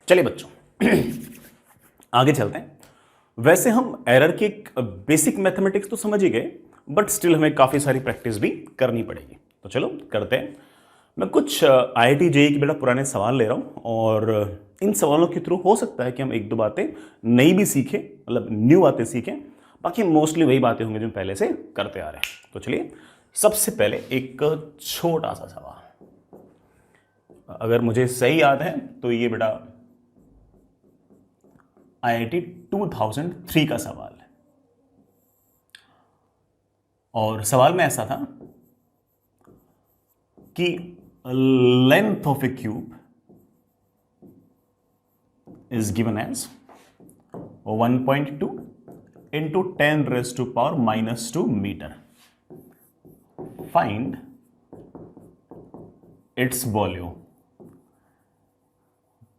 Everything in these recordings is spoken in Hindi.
चलिए बच्चों आगे चलते हैं। वैसे हम एरर की बेसिक मैथमेटिक्स तो समझ ही गए, बट स्टिल हमें काफ़ी सारी प्रैक्टिस भी करनी पड़ेगी। तो चलो करते हैं। मैं कुछ IIT JEE की बेटा पुराने सवाल ले रहा हूँ और इन सवालों के थ्रू हो सकता है कि हम एक दो बातें नई भी सीखें, मतलब न्यू बातें सीखें। बाकी मोस्टली वही बातें होंगी जो हम पहले से करते आ रहे हैं। तो चलिए सबसे पहले एक छोटा सा सवाल, अगर मुझे सही याद है तो ये बेटा IIT 2003 का सवाल है और सवाल में ऐसा था कि length of A cube is given as 1.2 into 10 raised to power minus 2 meter. Find its volume.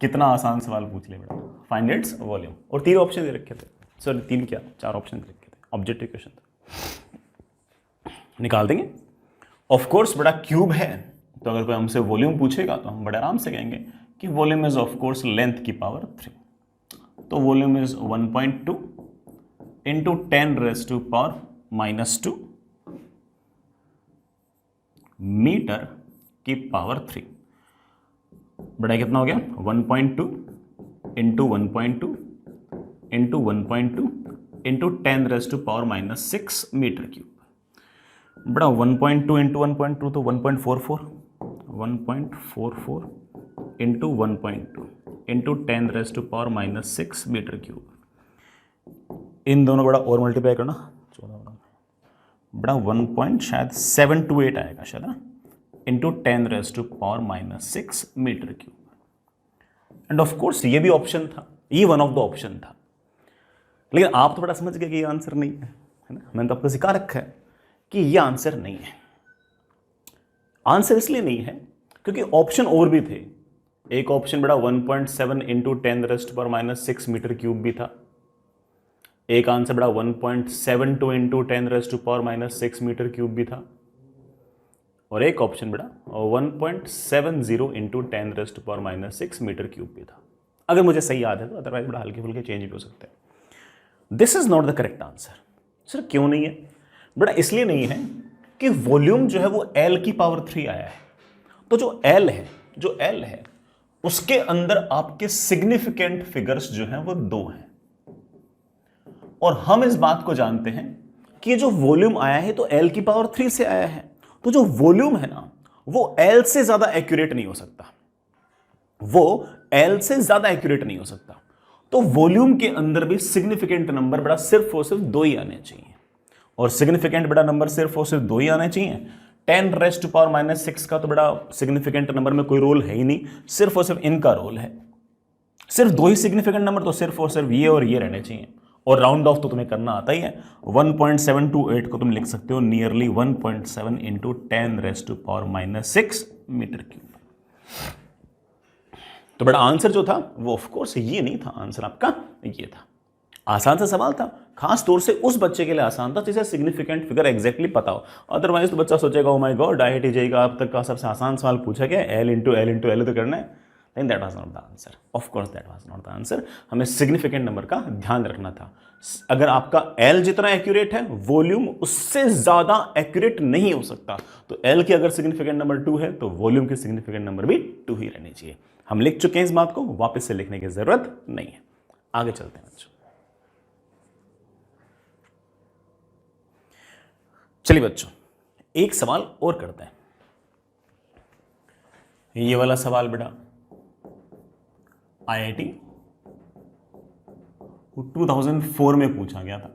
कितना आसान सवाल पूछ ले बेटा। फाइंड इट्स वॉल्यूम और 3 ऑप्शन दे रखे थे, सॉरी 3 क्या 4 ऑप्शन दे रखे थे, ऑब्जेक्टिव क्वेश्चन था। निकाल देंगे। ऑफ कोर्स बेटा क्यूब है तो अगर कोई हमसे वॉल्यूम पूछेगा तो हम बड़े आराम से कहेंगे कि volume is of course length की पावर 3। तो volume is 1.2 into 10 raise to power minus 2 metre की पावर 3। बड़ा कितना हो गया 1.2 into 1.2 into 1.2 into 10 raise to power minus 6 metre cube. बड़ा 1.2 इंटू 1.2 तो 1.44 into 1.2 into 10 raise to power minus 6 metre cube. इन दोनों बड़ा और मल्टीप्लाई करना 14 बड़ा 1.728 आएगा शायद ना, into 10 raise to power minus 6 metre cube. And of course ये भी ऑप्शन था, ये वन ऑफ द ऑप्शन था, लेकिन आप तो बड़ा समझ गए कि ये आंसर नहीं है ना। मैंने तो आपको सिखा रखा है कि ये आंसर नहीं है। आंसर इसलिए नहीं है क्योंकि ऑप्शन और भी थे। एक ऑप्शन बड़ा 1.7 into 10 raise to power minus 6 metre cube भी था। एक आंसर बड़ा 1.72 into 10 raise to power minus 6 metre cube भी था। और एक ऑप्शन बड़ा 1.70 into 10 raise to power minus 6 metre cube भी था, अगर मुझे सही याद है तो। अदरवाइज बड़ा हल्के फुल्के चेंज भी हो सकते हैं। This is not the correct answer. Sir क्यों नहीं है बड़ा? इसलिए नहीं है कि वॉल्यूम जो है वो L की पावर 3 आया है। तो जो L है उसके अंदर आपके सिग्निफिकेंट फिगर्स जो हैं वो 2 हैं, और हम इस बात को जानते हैं कि जो वॉल्यूम आया है तो L की पावर 3 से आया है। तो जो वॉल्यूम है ना वो L से ज्यादा एक्यूरेट नहीं हो सकता, वो L से ज्यादा एक्यूरेट नहीं हो सकता। तो वॉल्यूम के अंदर भी सिग्निफिकेंट नंबर बड़ा सिर्फ और सिर्फ 2 ही आने चाहिए, और सिग्निफिकेंट बड़ा नंबर सिर्फ और सिर्फ 2 ही आने चाहिए। 10 रेज टू पावर माइनस 6 का तो बड़ा सिग्निफिकेंट नंबर में कोई रोल है ही नहीं, सिर्फ और सिर्फ इनका रोल है। सिर्फ 2 ही सिग्निफिकेंट नंबर, तो सिर्फ और सिर्फ ये और ये रहने चाहिए। और राउंड ऑफ तो तुम्हें करना आता ही है। 1.728 को तुम लिख सकते हो nearly 1.7 into 10 raise to power minus 6 metre cube. तो बड़ा आंसर जो था वो ऑफ कोर्स ये नहीं था, आंसर आपका ये था। आसान सा सवाल था, खास तौर से उस बच्चे के लिए आसान था जिसे सिग्निफिकेंट फिगर एग्जैक्टली पता हो। अदरवाइज तो बच्चा सोचेगा oh my God IIT JEE का अब तक का सबसे आसान सवाल पूछा गया, L इंटू L तो करना है। लेकिन that was not the answer, of course that was not the answer. हमें सिग्निफिकेंट नंबर का ध्यान रखना था। अगर आपका L जितना एक्यूरेट है, वॉल्यूम उससे ज्यादा एक्यूरेट नहीं हो सकता। तो L की अगर सिग्निफिकेंट नंबर 2 है तो वॉल्यूम की सिग्निफिकेंट नंबर भी 2 ही रहनी चाहिए। हम लिख चुके हैं इस बात को, वापस से लिखने की जरूरत नहीं है। आगे चलते हैं बच्चों। चलिए बच्चों एक सवाल और करते हैं। ये वाला सवाल बेटा IIT 2004 में पूछा गया था।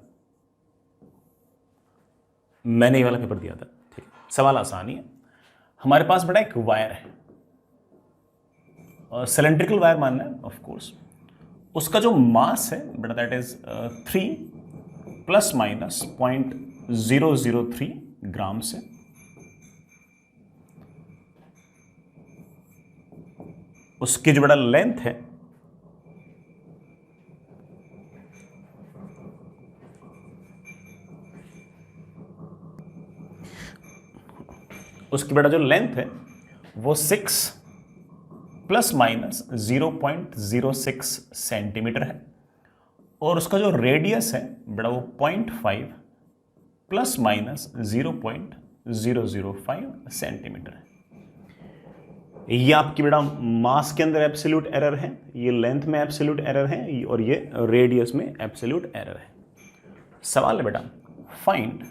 मैंने ये वाला पेपर दिया था। ठीक, सवाल आसान ही है। हमारे पास बेटा एक वायर है, सिलेंड्रिकल वायर मानना है ऑफ कोर्स। उसका जो मास है बेटा दैट इज 3 प्लस माइनस 0.003 ग्राम से। उसकी जो बड़ा लेंथ है उसकी बड़ा जो लेंथ है वो 6 प्लस माइनस 0.06 सेंटीमीटर है और उसका जो रेडियस है बड़ा वो 0.5 प्लस माइनस 0.005 सेंटीमीटर है। ये आपकी बेटा मास के अंदर एब्सोल्यूट एरर है, ये लेंथ में एब्सोल्यूट एरर है और ये रेडियस में एब्सोल्यूट एरर है। सवाल है बेटा find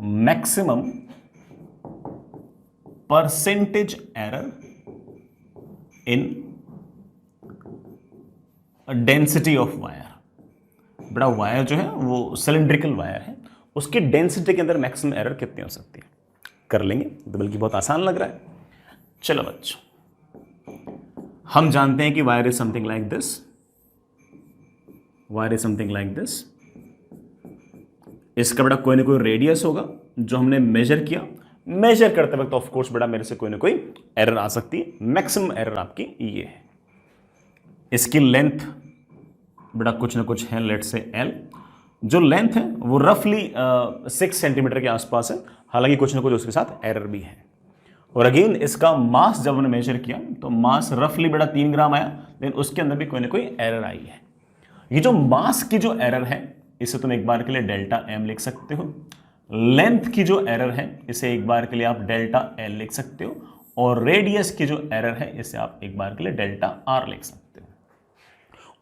maximum percentage error in density of wire. बेटा वायर जो है वो सिलिंड्रिकल वायर है, उसकी डेंसिटी के अंदर मैक्सिमम एरर कितनी हो सकती है। कर लेंगे तो बल्कि बहुत आसान लग रहा है। चलो बच्चों, हम जानते हैं कि wire is something like this, wire is something like this. इसका बेटा कोई ना कोई रेडियस होगा जो हमने मेजर किया। मेजर करते वक्त ऑफ कोर्स बेटा मेरे से कोई ना कोई एरर आ सकती है। मैक्सिमम एरर आपकी ये है। इसकी लेंथ बेटा कुछ ना कुछ है, लेट से एल। जो लेंथ है वो रफली 6 सेंटीमीटर के आसपास है, हालांकि कुछ ना कुछ उसके साथ एरर भी है। और अगेन इसका मास जब हमने मेजर किया तो मास रफली बेटा 3 ग्राम आया, लेकिन उसके अंदर भी कोई ना कोई एरर आई है। ये जो मास की जो एरर है इसे तुम एक बार के लिए डेल्टा एम लिख सकते हो। लेंथ की जो एरर है इसे एक बार के लिए आप डेल्टा एल लिख सकते हो। और रेडियस की जो एरर है इसे आप एक बार के लिए डेल्टा आर लिख सकते हो।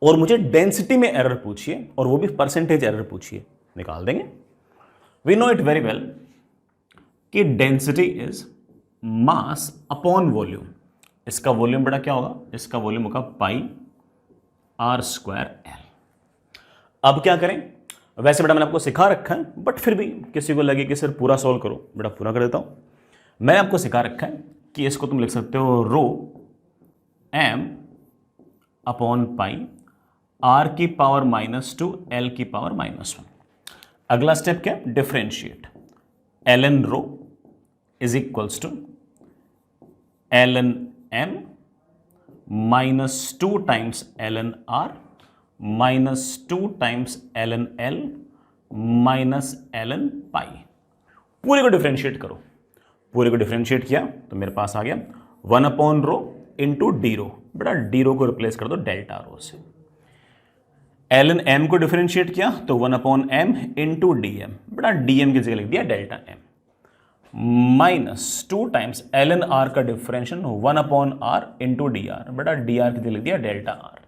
और मुझे डेंसिटी में एरर पूछिए और वो भी परसेंटेज एरर पूछिए, निकाल देंगे। We know it very well कि density is mass upon volume. इसका वॉल्यूम बेटा क्या होगा, इसका वॉल्यूम होगा पाई आर स्क्वायर एल। अब क्या करें, वैसे बेटा मैंने आपको सिखा रखा है, बट फिर भी किसी को लगे कि सर पूरा सॉल्व करो, बेटा पूरा कर देता हूं। मैंने आपको सिखा रखा है कि इसको तुम लिख सकते हो rho M upon pi R की पावर -2 एल की पावर -1। अगला स्टेप क्या, differentiate. L N rho is equals to L N M -2 times L N R -2 times L N L minus L N pi. पूरे को डिफरेंशिएट करो। पूरे को डिफरेंशिएट किया तो मेरे पास आ गया 1 अपॉन रो इंटू डी रो। बेटा डी रो को रिप्लेस कर दो डेल्टा रो से। एल एन एम को डिफरेंशिएट किया तो 1 upon M into D M. बेटा डी एम की जगह लिख दिया delta M -2 times L N R का differential 1 upon R into D R. बेटा डी आर की जगह लिख दिया delta R.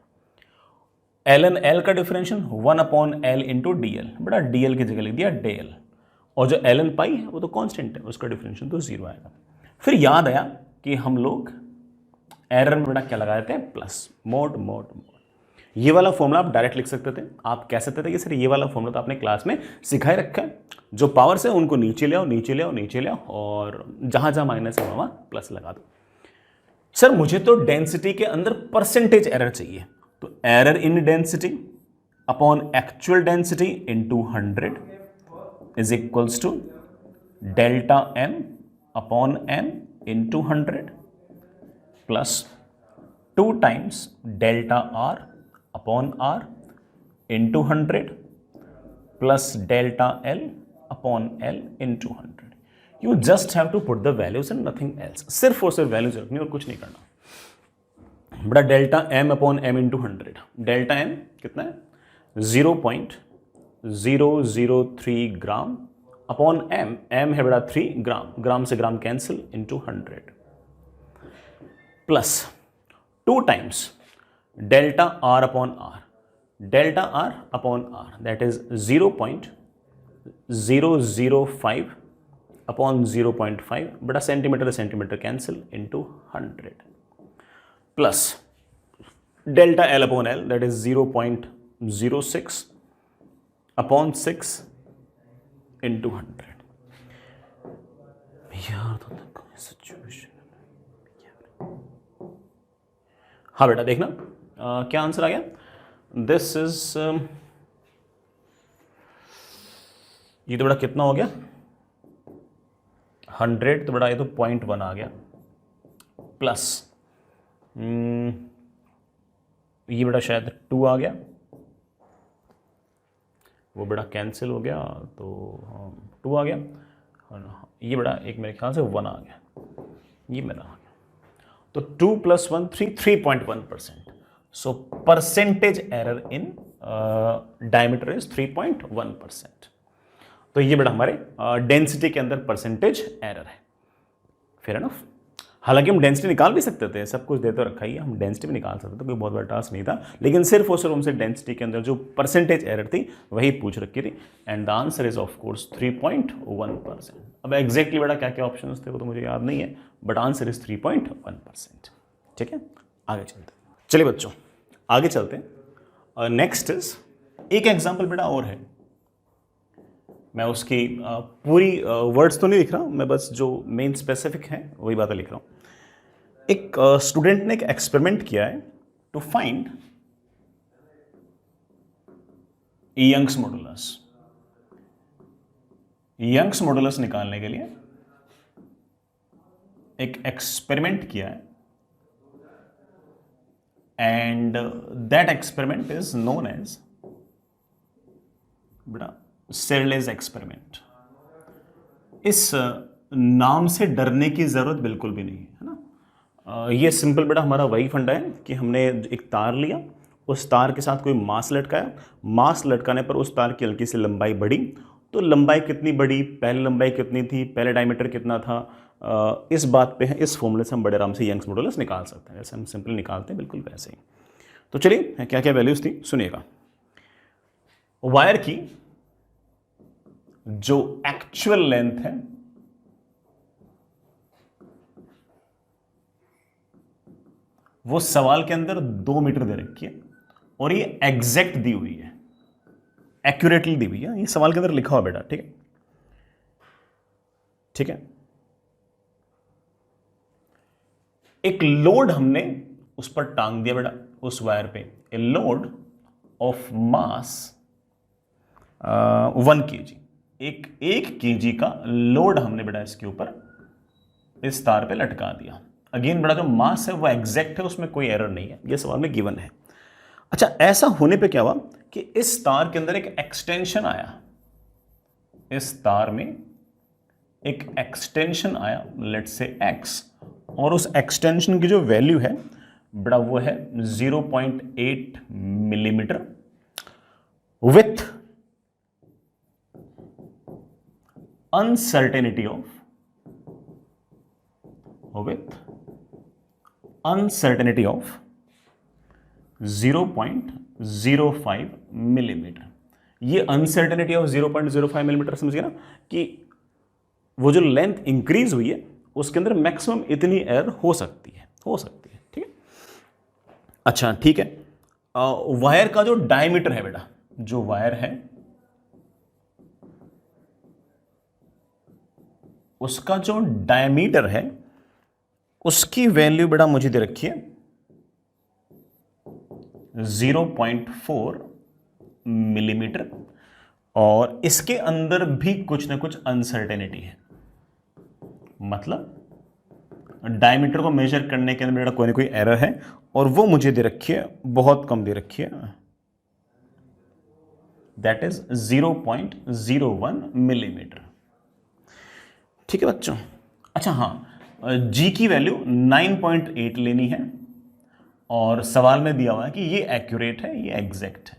L N L का differential 1 upon L into D L. बेटा डी एल की जगह लिख दिया डे एल। और जो एल एन पाई है वो तो कांस्टेंट है, उसका डिफरेंशियल तो 0 आएगा। फिर याद आया कि हम लोग एरर में बेटा क्या लगा देते हैं, प्लस। Mode mode mode. ये वाला फॉर्मूला आप डायरेक्ट लिख सकते थे। आप कह सकते थे कि सर ये वाला फॉर्मूला तो आपने क्लास में सिखाई रखा है, जो पावर्स है उनको नीचे ले आओ, नीचे ले आओ, नीचे ले आओ, और जहां जहां माइनस है वहां प्लस लगा दो। सर मुझे तो डेंसिटी के अंदर परसेंटेज एरर चाहिए, तो error in density upon actual density into 100 is equals to delta M upon M into 100 plus 2 times delta R upon R into 100 plus delta L upon L into 100। You just have to put the values and nothing else. सिर्फ और सिर्फ वैल्यूज रखनी और कुछ नहीं करना। बड़ा delta M upon M into 100। Delta M कितना है, 0.003 ग्राम अपॉन एम। एम है बड़ा 3 ग्राम, ग्राम से gram cancel into 100 plus 2 times delta R upon R. Delta R upon R that is 0.005 upon 0.5। बड़ा centimetre centimetre cancel into 100 plus delta L upon L that is 0.06 upon 6 into 100। यार तो सिचुएशन। हाँ बेटा देखना क्या आंसर आ गया। दिस इज ये तो बड़ा कितना हो गया 100, तो बड़ा ये तो 0.1 आ गया प्लस ये बड़ा शायद 2 आ गया, वो बड़ा कैंसिल हो गया तो 2 आ गया। ये बड़ा एक मेरे ख्याल से 1 आ गया। ये मेरा आ गया। तो 2 + 1 3 3.1%। So percentage error in diameter is 3.1%। तो ये बेटा हमारे डेंसिटी के अंदर परसेंटेज एरर है। Fair enough. हालांकि हम डेंसिटी निकाल भी सकते थे, सब कुछ दे तो रखा ही है, हम डेंसिटी भी निकाल सकते थे, कोई बहुत बड़ा टास्क नहीं था, लेकिन सिर्फ और सिर्फ हमसे डेंसिटी के अंदर जो परसेंटेज एरर थी वही पूछ रखी थी। And the answer is of course 3.1%। अब एग्जैक्टली बेटा क्या क्या ऑप्शन थे वो तो मुझे याद नहीं है, बट आंसर इज 3.1%। ठीक है, आगे चलते हैं। चलिए बच्चों आगे चलते हैं। नेक्स्ट इज एक एग्जाम्पल बेटा और है, मैं उसकी पूरी वर्ड्स तो नहीं लिख रहा हूं, मैं बस जो मेन स्पेसिफिक है वही बातें लिख रहा हूं। एक स्टूडेंट ने एक एक्सपेरिमेंट किया है to find Young's modulus. Young's modulus निकालने के लिए एक एक्सपेरिमेंट किया है, and that experiment is known as बेटा सेरलेज एक्सपेरिमेंट। इस नाम से डरने की जरूरत बिल्कुल भी नहीं है ना। ये सिंपल बेटा हमारा वही फंडा है कि हमने एक तार लिया, उस तार के साथ कोई मास लटकाया, मास लटकाने पर उस तार की हल्की सी लंबाई बढ़ी, तो लंबाई कितनी बढ़ी, पहले लंबाई कितनी थी, पहले डायमीटर कितना था, इस बात पे है। इस फॉर्मूले से हम बड़े आराम से यंग्स मॉडुलस निकाल सकते हैं, जैसे हम सिंपल निकालते हैं बिल्कुल वैसे ही। तो चलिए क्या क्या वैल्यूज थी सुनिएगा। वायर की जो एक्चुअल लेंथ है वो सवाल के अंदर 2 मीटर दे रखी है, और ये एग्जैक्ट दी हुई है, एक्यूरेटली दी हुई है, ये सवाल के अंदर लिखा हुआ बेटा। ठीक है, ठीक है। एक लोड हमने उस पर टांग दिया बेटा, उस वायर पे, a load of mass 1 kg, एक kg का लोड हमने बेटा इसके ऊपर इस तार पे लटका दिया। अगेन बेटा जो मास है वो एग्जैक्ट है, उसमें कोई एरर नहीं है, ये सवाल में गिवन है। अच्छा, ऐसा होने पे क्या हुआ कि इस तार के अंदर एक एक्सटेंशन आया, इस तार में एक एक्सटेंशन आया, लेट्स से x, और उस एक्सटेंशन की जो वैल्यू है बेटा वो है 0.8 millimetre with uncertainty of 0.05 millimetre. ये अनसर्टेनिटी ऑफ 0.05 मिलीमीटर समझिए ना, कि वो जो लेंथ इंक्रीज हुई है उसके अंदर मैक्सिमम इतनी एरर हो सकती है, ठीक है। अच्छा ठीक है, वायर का जो डायमीटर है बेटा, जो वायर है उसका जो डायमीटर है उसकी वैल्यू बेटा मुझे दे रखी है 0.4 मिलीमीटर, और इसके अंदर भी कुछ ना कुछ अनसर्टेनिटी है, मतलब डायमीटर को मेजर करने के अंदर बेटा कोई ना कोई एरर है, और वो मुझे दे रखी है, बहुत कम दे रखी है, दैट इज 0.01 मिलीमीटर। ठीक है बच्चों। अच्छा हाँ, जी की वैल्यू 9.8 लेनी है, और सवाल में दिया हुआ है कि ये एक्यूरेट है, ये एग्जैक्ट है।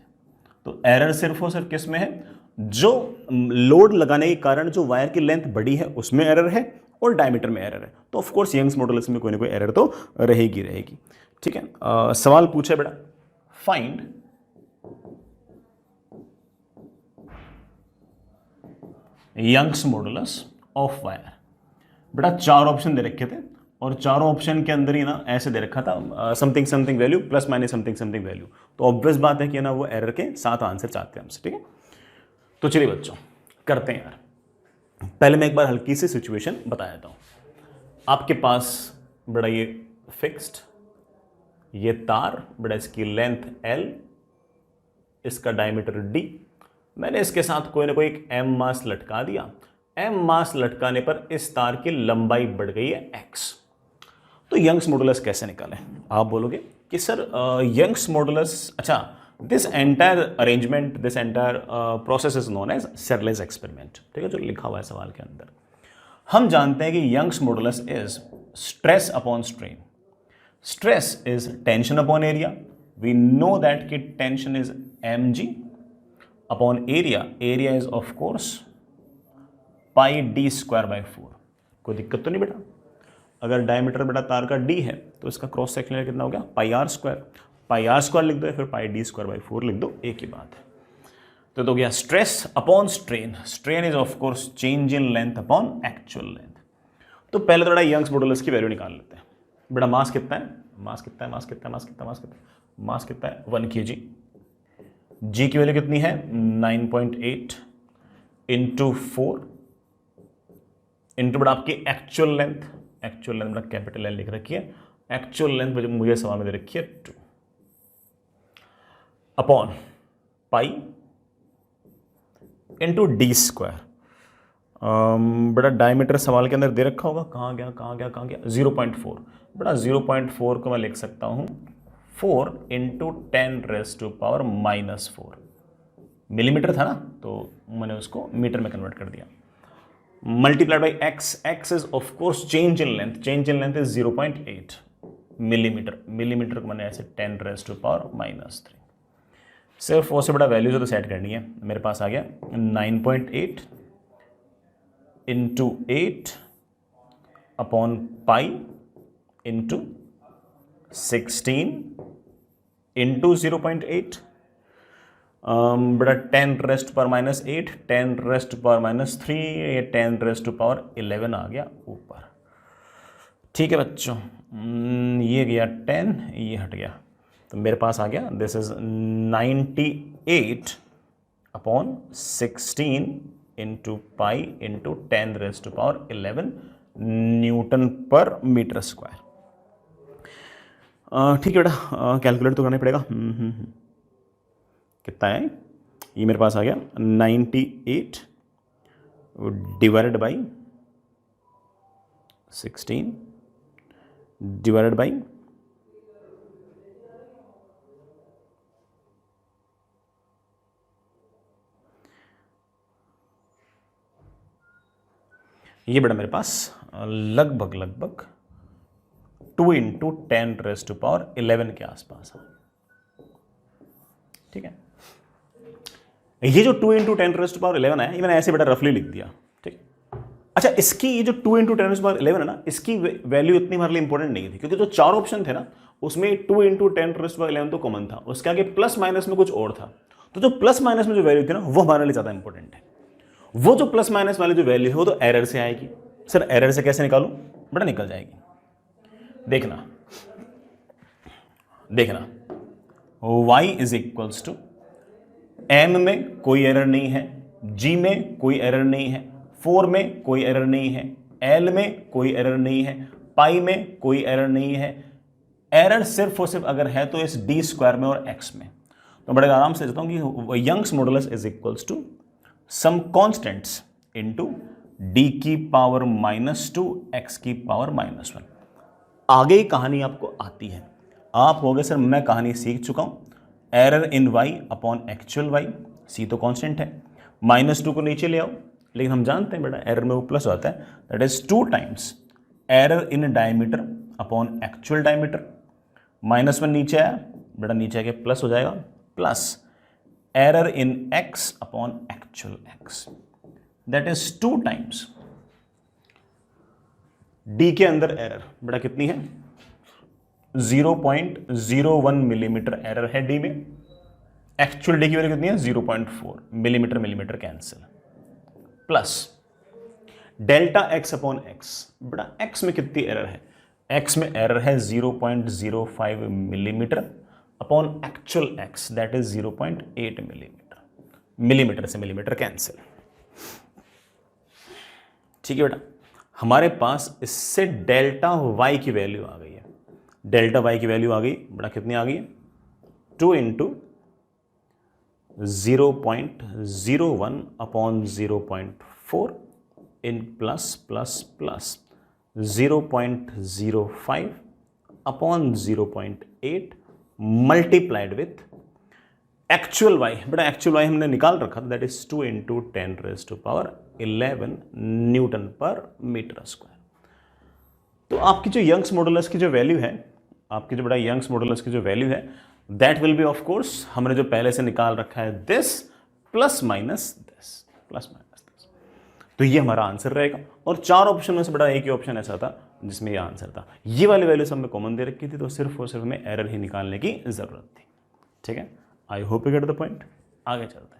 तो एरर सिर्फ और सिर्फ किस में है, जो लोड लगाने के कारण जो वायर की लेंथ बड़ी है उसमें एरर है, और डायमीटर में एरर है। तो ऑफ कोर्स यंग्स मॉडुलस में कोई ना कोई एरर तो रहेगी। ठीक है, सवाल पूछे बेटा, find Young's modulus of wire. बेटा 4 ऑप्शन दे रखे थे, और चारों ऑप्शन के अंदर ही ना ऐसे दे रखा था something something value plus minus something something value. तो ऑब्वियस बात है कि ना वो एरर के 7 आंसर चाहते हैं हमसे। ठीक है, तो चलिए बच्चों करते हैं यार। पहले मैं एक बार हल्की सी सिचुएशन बता देता हूँ। आपके पास बड़ा ये फिक्स्ड ये तार, बड़ा इसकी लेंथ L, इसका डायमीटर D, मैंने इसके साथ कोई ना कोई एक M मास लटका दिया। M मास लटकाने पर इस तार की लंबाई बढ़ गई है x। तो यंग्स मॉडुलस कैसे निकालें? आप बोलोगे कि सर यंग्स मॉडुलस, अच्छा this entire arrangement, this entire process is known as Searle's experiment. ठीक है, जो लिखा हुआ है सवाल के अंदर। हम जानते हैं कि Young's modulus is stress upon strain. Stress is tension upon area. We know that कि tension is mg upon area. Area is of course pi d square by 4. कोई दिक्कत तो नहीं बेटा. अगर डायमीटर बेटा तार का d है तो इसका क्रॉस सेक्शन एरिया कितना हो गया? Pi R square. Pi R square लिख दो या फिर पाई डी स्क्वायर बाई 4 लिख दो, एक ही बात है. तो गया stress upon strain. Strain is of course change in length upon actual length. तो पहले थोड़ा यंग्स मॉडुलस की वैल्यू निकाल लेते हैं. बेटा मास कितना है? मास कितना है? मास कितना है? मास कितना? मास कितना? मास कितना है? 1 kg. जी की वैल्यू कितनी है? 9.8 इंटू 4 इंटू बेटा आपकी एक्चुअल लेंथ. एक्चुअल लेंथ बेटा कैपिटल एल लिख रखी है. एक्चुअल लेंथ मुझे सवाल में दे रखी है 2 upon pi into D square. बेटा डायमीटर सवाल के अंदर दे रखा होगा. कहाँ गया? कहाँ गया? कहाँ गया? 0.4. बेटा 0.4 को मैं लिख सकता हूँ 4 इंटू 10⁻⁻4. मिलीमीटर था ना, तो मैंने उसको मीटर में कन्वर्ट कर दिया. Multiplied by x. X is of course change in length. Change in length is 0.8 millimetre. Millimetre को मैंने ऐसे 10⁻⁻3. सिर्फ वो से बड़ा वैल्यूज तो सेट करनी है. मेरे पास आ गया 9.8 into 8 upon pi into 16 into 0.8. बड़ा 10⁻⁻8 10⁻⁻3 ये 10⁻11 आ गया ऊपर. ठीक है बच्चों, ये गया 10, ये हट गया, तो मेरे पास आ गया this is 98 upon 16 into pi into 10⁻11 Newton पर मीटर स्क्वायर. ठीक है बेटा, कैलकुलेट तो करना पड़ेगा. कितना है ये? मेरे पास आ गया 98 डिवाइडेड बाई 16 डिवाइडेड बाई ये बेटा मेरे पास लगभग 2 इंटू 10⁻11 के आसपास है. ठीक है, ये जो 2 इंटू 10⁻11 है ये मैंने ऐसे बेटा रफली लिख दिया. ठीक. अच्छा, इसकी ये जो 2 इंटू 10⁻11 है ना, इसकी वैल्यू इतनी हमारे लिए इंपॉर्टेंट नहीं थी, क्योंकि जो 4 ऑप्शन थे ना उसमें 2 इंटू 10⁻11 तो कॉमन था, उसके आगे प्लस माइनस में कुछ और था. तो जो प्लस माइनस में जो वैल्यू थी ना वो हमारे लिए ज़्यादा इंपॉर्टेंट है. वो जो प्लस माइनस वाली जो वैल्यू है वो तो एरर से आएगी. सर एरर से कैसे निकालूं? बेटा निकल जाएगी. देखना y is equals to m में कोई एरर नहीं है, g में कोई एरर नहीं है, 4 में कोई एरर नहीं है, l में कोई एरर नहीं है, पाई में कोई एरर नहीं है. एरर सिर्फ और सिर्फ अगर है तो इस d स्क्वायर में और x में. तो बड़े आराम से कहता हूं कि Young's modulus is equals to some constants into d की पावर -2 x की पावर -1. आगे ही कहानी आपको आती है. आप कहोगे सर मैं कहानी सीख चुका हूं. Error in y upon actual y, c तो कांस्टेंट है, -2 को नीचे ले आओ, लेकिन हम जानते हैं बेटा एरर में वो प्लस होता है. That is 2 times error in diameter upon actual diameter. -1 नीचे आया बेटा, नीचे आके प्लस हो जाएगा, plus error in x upon actual x. That is 2 times d के अंदर एरर बेटा कितनी है? 0.01 मिलीमीटर एरर है d में. एक्चुअल d की वैल्यू कितनी है? 0.4 millimetre cancel, plus delta x upon x. बेटा x में कितनी एरर है? x में एरर है 0.05 millimetre upon actual x, that is 0.8 millimetre. Millimetre से मिलीमीटर कैंसिल. ठीक है बेटा, हमारे पास इससे डेल्टा y की वैल्यू आ गई है. डेल्टा y की वैल्यू आ गई बेटा, कितनी आ गई? 2 into 0.01 upon 0.4 in plus plus plus 0.05 upon 0.8 multiplied with actual y. बेटा एक्चुअल y हमने निकाल रखा था, दैट इज 2 इंटू 10⁻11 न्यूटन पर मीटर स्क्वायर. तो आपकी जो यंग्स मॉडुलस की जो वैल्यू है, आपकी जो बड़ा यंग्स मॉडुलस की जो वैल्यू है, that will be of course हमने जो पहले से निकाल रखा है this plus minus this, plus minus this. तो ये हमारा आंसर रहेगा। और 4 ऑप्शन में से बड़ा एक ही ऑप्शन ऐसा था जिसमें ये आंसर था। ये वाली वैल्यूज हमने कॉमन दे रखी थी, तो सिर्फ और सिर्फ हमें एरर ही निकालने की जरूरत थी। ठीक है, I hope you get the point. आगे चलते हैं।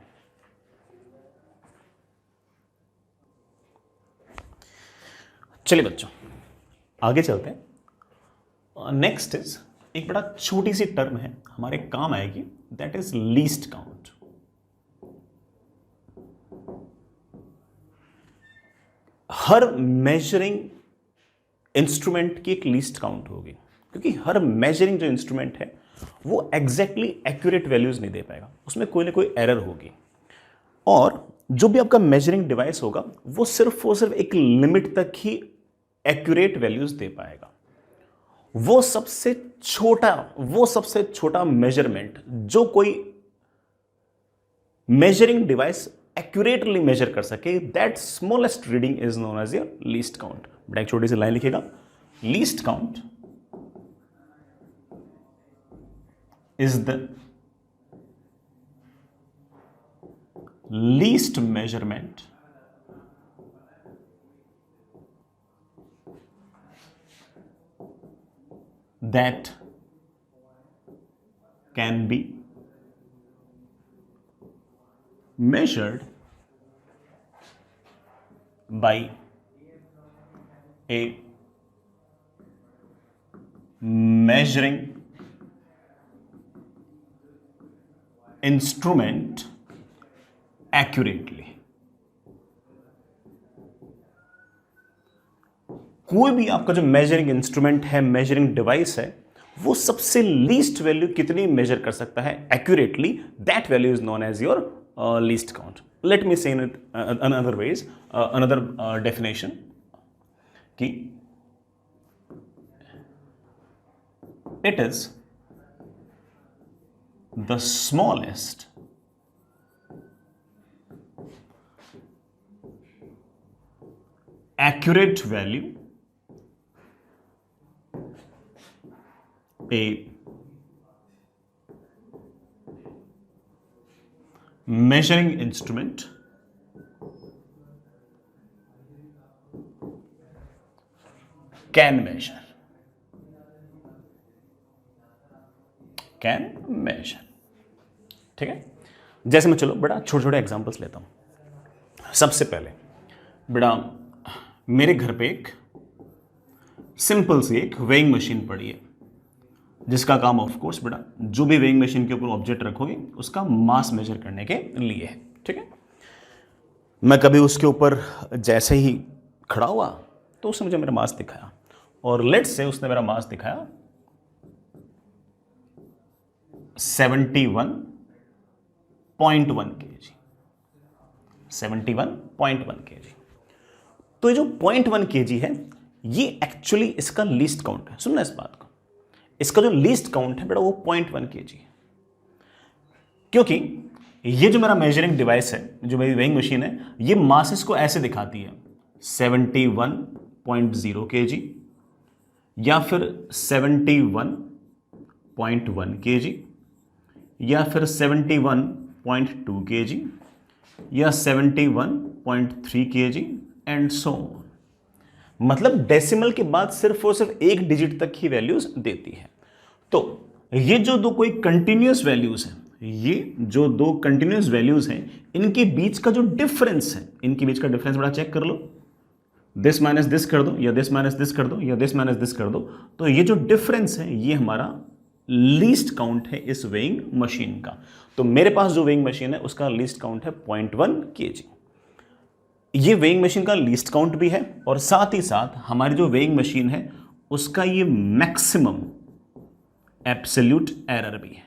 चलिए बच्चों आगे चलते हैं। नेक्स्ट इज एक बड़ा छोटी सी टर्म है, हमारे काम आएगी, that is least count. Her measuring instrument की एक लीस्ट काउंट होगी, क्योंकि हर मेजरिंग जो इंस्ट्रूमेंट है वो एग्जैक्टली एक्यूरेट वैल्यूज नहीं दे पाएगा, उसमें कोई ना कोई एरर होगी। और जो भी आपका मेजरिंग डिवाइस होगा वो सिर्फ और सिर्फ एक लिमिट तक ही एक्यूरेट वैल्यूज दे पाएगा। वो सबसे छोटा मेजरमेंट जो कोई मेजरिंग डिवाइस एक्यूरेटली मेजर कर सके, that smallest reading is known as your least count. बेटा एक छोटी सी लाइन लिखिएगा, least count is the least measurement that can be measured by a measuring instrument accurately। कोई भी आपका जो मेजरिंग इंस्ट्रूमेंट है, मेजरिंग डिवाइस है, वो सबसे लीस्ट वैल्यू कितनी मेजर कर सकता है accurately, that value is known as your least count. Let me say in another ways, another definition कि it is the smallest accurate value a measuring instrument can measure। ठीक है, जैसे मैं चलो बड़ा छोटे छोटे एग्जांपल्स लेता हूं। सबसे पहले बड़ा मेरे घर पे एक सिंपल सी एक वेइंग मशीन पड़ी है, जिसका काम ऑफ कोर्स बेटा जो भी वेइंग मशीन के ऊपर ऑब्जेक्ट रखोगे उसका मास मेजर करने के लिए है। ठीक है, मैं कभी उसके ऊपर जैसे ही खड़ा हुआ तो उसने मुझे मेरा मास दिखाया, और लेट्स से उसने मेरा मास दिखाया 71.1 kg, 71.1 kg। तो ये जो 0.1 kg है ये एक्चुअली इसका लीस्ट काउंट है। सुनना इस बात को, इसका जो लीस्ट काउंट है बेटा वो 0.1 kg है, क्योंकि ये जो मेरा मेजरिंग डिवाइस है, जो मेरी वेइंग मशीन है, ये मासेस को ऐसे दिखाती है 71.0 kg या फिर 71.1 kg या फिर 71.2 kg या 71.3 kg एंड सो ऑन। मतलब डेसिमल के बाद सिर्फ और सिर्फ एक डिजिट तक ही वैल्यूज देती है। तो ये जो दो कोई कंटिन्यूअस वैल्यूज हैं, ये जो दो कंटिन्यूअस वैल्यूज हैं, इनके बीच का जो डिफरेंस है, इनके बीच का डिफरेंस बड़ा चेक कर लो, दिस माइनस दिस कर दो या दिस माइनस दिस कर दो या दिस माइनस दिस कर दो, तो ये जो डिफरेंस है ये हमारा लीस्ट काउंट है इस वेइंग मशीन का। तो मेरे पास जो वेइंग मशीन है उसका लीस्ट काउंट है 0.1 kg। ये वेइंग मशीन का लीस्ट काउंट भी है, और साथ ही साथ हमारी जो वेइंग मशीन है उसका ये मैक्सिमम एब्सोल्यूट एरर भी है।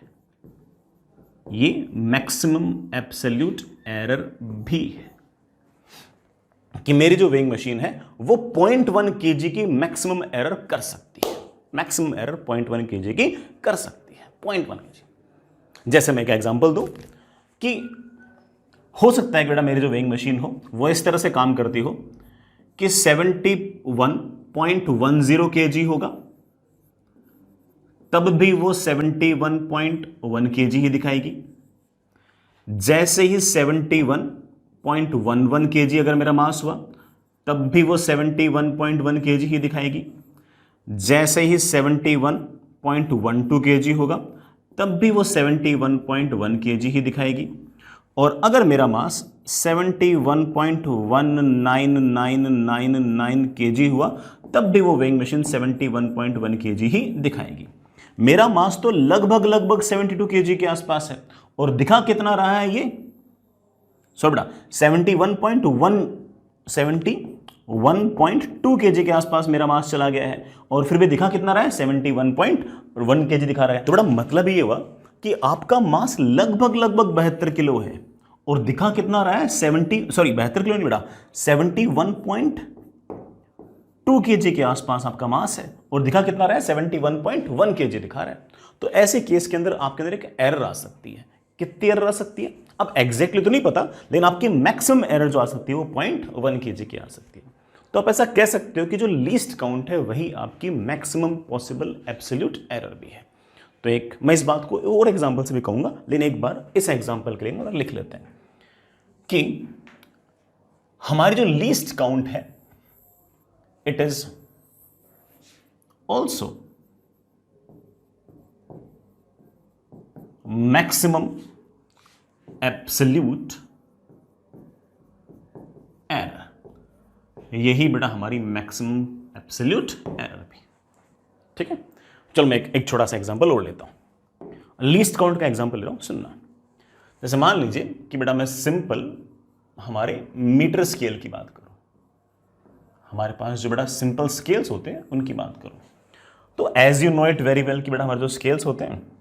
ये मैक्सिमम एब्सोल्यूट एरर भी है कि मेरी जो वेइंग मशीन है वो 0.1 kg की मैक्सिमम एरर कर सकती है। मैक्सिमम एरर 0.1 kg की कर सकती है, 0.1 kg। जैसे मैं एक एग्जांपल दूं कि हो सकता है कि बेटा मेरी जो वेइंग मशीन हो वो इस तरह से काम करती हो कि 71.1 0.10 kg होगा, तब भी वो 71.1 kg ही दिखाएगी। जैसे ही 71.11 kg अगर मेरा मास हुआ, तब भी वो 71.1 kg ही दिखाएगी। जैसे ही 71.12 kg होगा, तब भी वो 71.1 kg ही दिखाएगी। और अगर मेरा मास 71.19999 kg हुआ, तब भी वो वेइंग मशीन 71.1 kg ही दिखाएगी। मेरा मास तो लगभग 72 kg के आसपास है, और दिखा कितना रहा है ये? सो बेटा 71.2 kg के आसपास मेरा मास चला गया है, और फिर भी दिखा कितना रहा है? 71.1 kg दिखा रहा है। तो बड़ा मतलब ये हुआ कि आपका मास लगभग 72 किलो है, और दिखा कितना रहा है? 72 किलो नहीं बेटा, 71.2 kg के आसपास आपका मास है, और दिखा कितना रहा है? 71.1 kg दिखा रहा है। तो ऐसे केस के अंदर आपके अंदर एक एरर आ सकती है। कितनी एरर आ सकती है? अब एग्जैक्टली तो नहीं पता, लेकिन आपकी मैक्सिमम एरर जो आ सकती है वो 0.1 kg की आ सकती है। तो आप ऐसा कह सकते हो कि जो लीस्ट काउंट है वही आपकी मैक्सिमम पॉसिबल एब्सोल्यूट एरर भी है। तो एक मैं इस बात को और एग्जांपल से भी कहूंगा, लेकिन एक बार इस एग्जांपल के लिए लिख लेते हैं कि हमारी जो लीस्ट काउंट है, it is also maximum absolute error. यही बेटा हमारी मैक्सिमम एब्सोल्यूट एरर भी। ठीक है, चलो मैं एक छोटा सा एग्जांपल और लेता हूं। लीस्ट काउंट का एग्जांपल ले रहा हूं, सुनना। जैसे मान लीजिए कि बेटा मैं सिंपल हमारे मीटर स्केल की बात करूं, हमारे पास जो बेटा सिंपल स्केल्स होते हैं उनकी बात करूं, तो as you know it very well कि बेटा हमारे जो स्केल्स होते हैं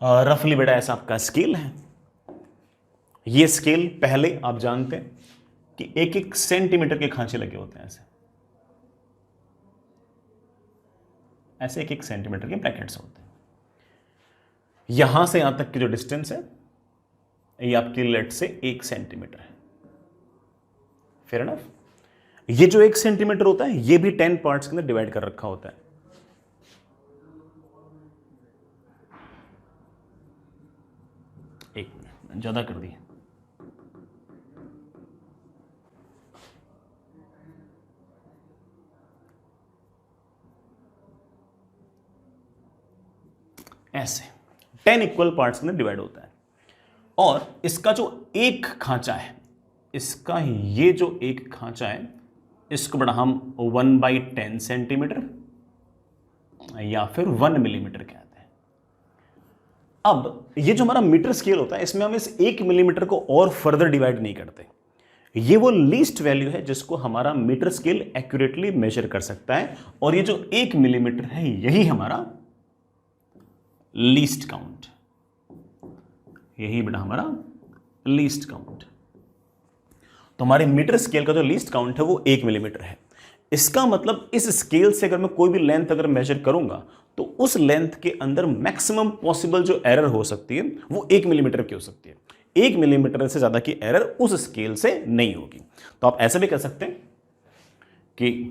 रफली बेटा ऐसा आपका स्केल है। ये स्केल पहले आप जानते हैं कि 1-1 सेंटीमीटर के खांचे लगे होते हैं, ऐसे 1-1 सेंटीमीटर के ब्रैकेट्स होते हैं। यहां से यहां तक की जो डिस्टेंस है ये आपकी लेट से 1 सेंटीमीटर है। Fair enough. ये जो 1 सेंटीमीटर होता है ये भी 10 पार्ट्स के अंदर डिवाइड कर रखा होता है। एक मिनट, ज्यादा कर दी। ऐसे 10 इक्वल पार्ट्स के अंदर डिवाइड होता है, और इसका जो एक खांचा है, इसका ये जो एक खांचा है, इसको बड़ा हम 1/10 सेंटीमीटर या फिर 1 मिलीमीटर कहते हैं। अब ये जो हमारा मीटर स्केल होता है, इसमें हम इस 1 मिलीमीटर को और फर्दर डिवाइड नहीं करते। ये वो लीस्ट वैल्यू है जिसको हमारा मीटर स्केल एक्यूरेटली मेजर कर सकता है, और ये जो 1 मिलीमीटर है यही हमारा लीस्ट काउंट, यही बेटा हमारा लीस्ट काउंट। तो हमारे मीटर स्केल का जो लीस्ट काउंट है वो 1 मिलीमीटर है। इसका मतलब इस स्केल से अगर मैं कोई भी लेंथ अगर मेजर करूंगा, तो उस लेंथ के अंदर मैक्सिमम पॉसिबल जो एरर हो सकती है वो 1 मिलीमीटर की हो सकती है। 1 मिलीमीटर से ज्यादा की एरर उस स्केल से नहीं होगी। तो आप ऐसा भी कह सकते हैं कि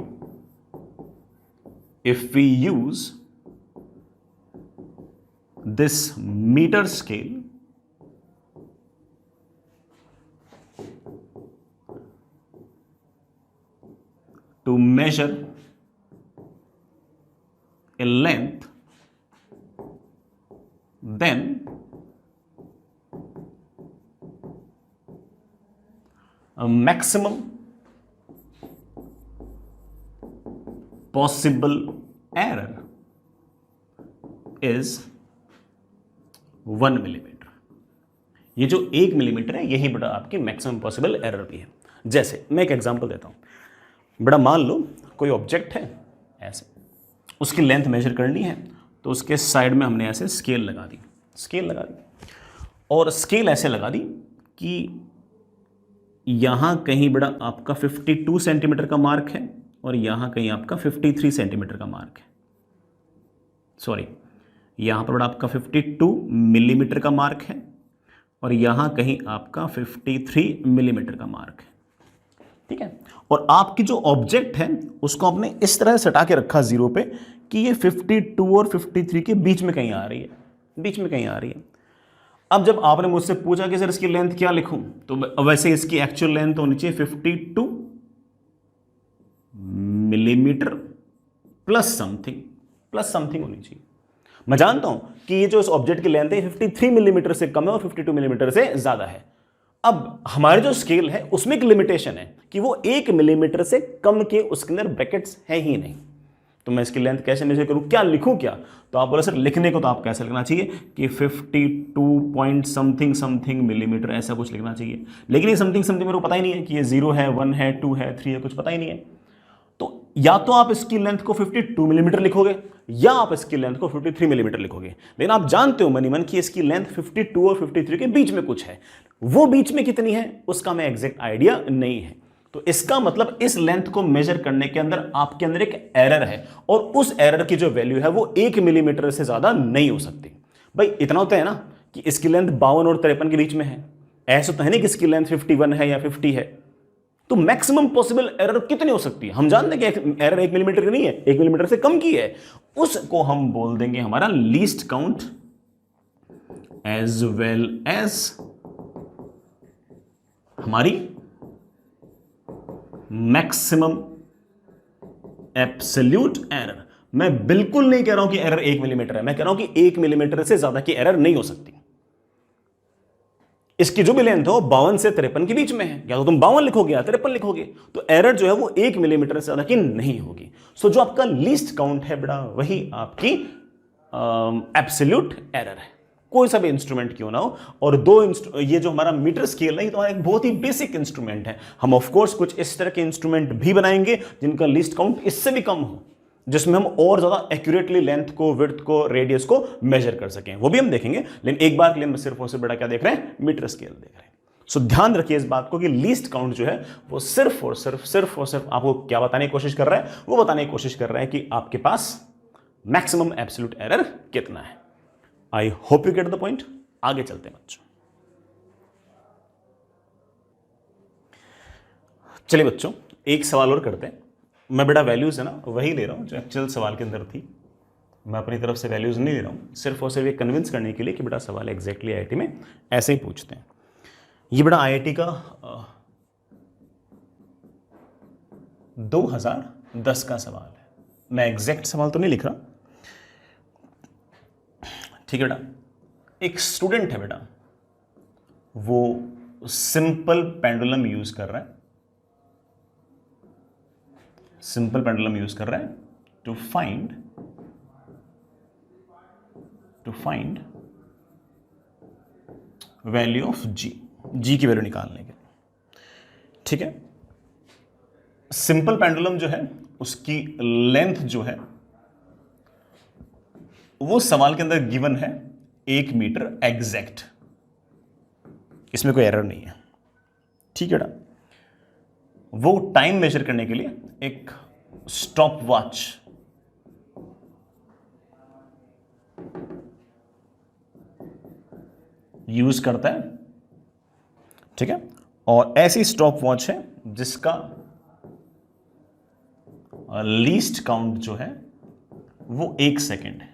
if we use this meter scale to measure a length, then a maximum possible error is 1 millimetre. ये जो 1 मिलीमीटर है यही बड़ा आपकी मैक्सिमम पॉसिबल एरर भी है। जैसे मैं एक एग्जांपल देता हूं, बड़ा मान लो कोई ऑब्जेक्ट है ऐसे, उसकी लेंथ मेजर करनी है, तो उसके साइड में हमने ऐसे स्केल लगा दी, और स्केल ऐसे लगा दी कि यहां कहीं बड़ा आपका 52 सेंटीमीटर का मार्क है, और यहां कहीं आपका 53 सेंटीमीटर का मार्क है। सॉरी, यहां पर बड़ा आपका 52 मिलीमीटर का मार्क है, और यहां कहीं आपका 53 मिलीमीटर का मार्क है, ठीक है। और आपकी जो ऑब्जेक्ट है उसको आपने इस तरह सटा के रखा जीरो पे कि ये 52 और 53 के बीच में कहीं आ रही है, बीच में कहीं आ रही है। अब जब आपने मुझसे पूछा कि सर इसकी लेंथ क्या लिखूं, तो वैसे इसकी एक्चुअल लेंथ होनी चाहिए 52 मिलीमीटर प्लस समथिंग होनी चाहिए। मैं जानता हूं कि ये जो इस ऑब्जेक्ट की लेंथ है 53 मिलीमीटर से कम है और 52 मिलीमीटर से ज्यादा है। अब हमारे जो स्केल है उसमें एक लिमिटेशन है कि वो 1 मिलीमीटर से कम के उसके अंदर ब्रैकेट्स है ही नहीं। तो मैं इसकी लेंथ कैसे मेजर करूं, क्या लिखूं क्या? तो आप बोले सर लिखने को तो आप कैसे लिखना चाहिए कि 52 पॉइंट समथिंग समथिंग मिलीमीटर, ऐसा कुछ लिखना चाहिए। लेकिन ये समथिंग समथिंग मेरे को पता ही नहीं है कि ये 0 है, 1 है, 2 है, 3 है, कुछ पता ही नहीं है। तो या तो आप इसकी लेंथ को 52 मिलीमीटर लिखोगे या आप इसकी लेंथ को 53 मिलीमीटर लिखोगे। लेकिन आप जानते हो मनी मन कि इसकी लेंथ 52 और 53 के बीच में कुछ है, वो बीच में कितनी है उसका मैं एग्जैक्ट आइडिया नहीं है। तो इसका मतलब इस लेंथ को मेजर करने के अंदर आपके अंदर एक एरर है और उस एरर की जो वैल्यू है वो 1 मिलीमीटर से ज्यादा नहीं हो सकती। भाई इतना होता है ना कि इसकी लेंथ 52 और 53 के बीच में है, ऐसा तो है नहीं कि इसकी लेंथ 51 है या 50 है। तो मैक्सिमम पॉसिबल एरर कितनी हो सकती है? हम जानते हैं कि एरर 1 मिलीमीटर की नहीं है, 1 मिलीमीटर से कम की है। उसको हम बोल देंगे हमारा least count as well as हमारी मैक्सिमम एब्सोल्यूट एरर। मैं बिल्कुल नहीं कह रहा हूं कि एरर 1 मिलीमीटर है, मैं कह रहा हूं कि 1 मिलीमीटर से ज्यादा की एरर नहीं हो सकती। इसकी जो भी लेंथ हो 52 से 53 के बीच में है, या तो तुम 52 लिखोगे या 53 लिखोगे, तो एरर जो है वो 1 मिलीमीटर से ज्यादा की नहीं होगी। सो जो आपका लीस्ट काउंट है बेटा वही आपकी एब्सोल्यूट एरर है, कोई सा भी इंस्ट्रूमेंट क्यों ना हो। और ये जो हमारा मीटर स्केल है ये तो एक बहुत ही बेसिक इंस्ट्रूमेंट है। हम ऑफ कोर्स कुछ इस तरह के इंस्ट्रूमेंट भी बनाएंगे जिनका लीस्ट काउंट इससे भी कम हो, जिसमें हम और ज्यादा एक्यूरेटली लेंथ को, विड्थ को, रेडियस को मेजर कर सकें, वो भी हम देखेंगे। लेकिन एक बार के लिए हम सिर्फ और सिर्फ बड़ा क्या देख रहे हैं, मीटर स्केल देख रहे हैं। सो ध्यान रखिए इस बात को कि लीस्ट काउंट जो है वो सिर्फ और सिर्फ आपको क्या बताने की कोशिश कर रहा है, वो बताने की कोशिश कर रहा है कि आपके पास मैक्सिमम एब्सोल्यूट एरर कितना है। I hope you get the point. आगे चलते हैं बच्चों। चलिए बच्चों एक सवाल और करते हैं। मैं बेटा वैल्यूज है ना वही ले रहा हूं जो एक्चुअल सवाल के अंदर थी, मैं अपनी तरफ से वैल्यूज नहीं ले रहा हूं, सिर्फ और सिर्फ ये कन्विंस करने के लिए कि बेटा सवाल एग्जैक्टली आईआईटी में ऐसे ही पूछते हैं। ये बेटा आईआईटी का 2010 का सवाल है, मैं एग्जैक्ट सवाल तो नहीं लिख रहा, ठीक है बेटा। एक स्टूडेंट है बेटा, वो सिंपल पेंडुलम यूज कर रहा है, सिंपल पेंडुलम यूज कर रहा है टू फाइंड वैल्यू ऑफ जी की वैल्यू निकालने के, ठीक है। सिंपल पेंडुलम जो है उसकी लेंथ जो है वो सवाल के अंदर गिवन है 1 मीटर एग्जैक्ट, इसमें कोई एरर नहीं है, ठीक है बेटा। वो टाइम मेजर करने के लिए एक स्टॉप वॉच यूज करता है, ठीक है। और ऐसी स्टॉप वॉच है जिसका लीस्ट काउंट जो है वो 1 सेकेंड है।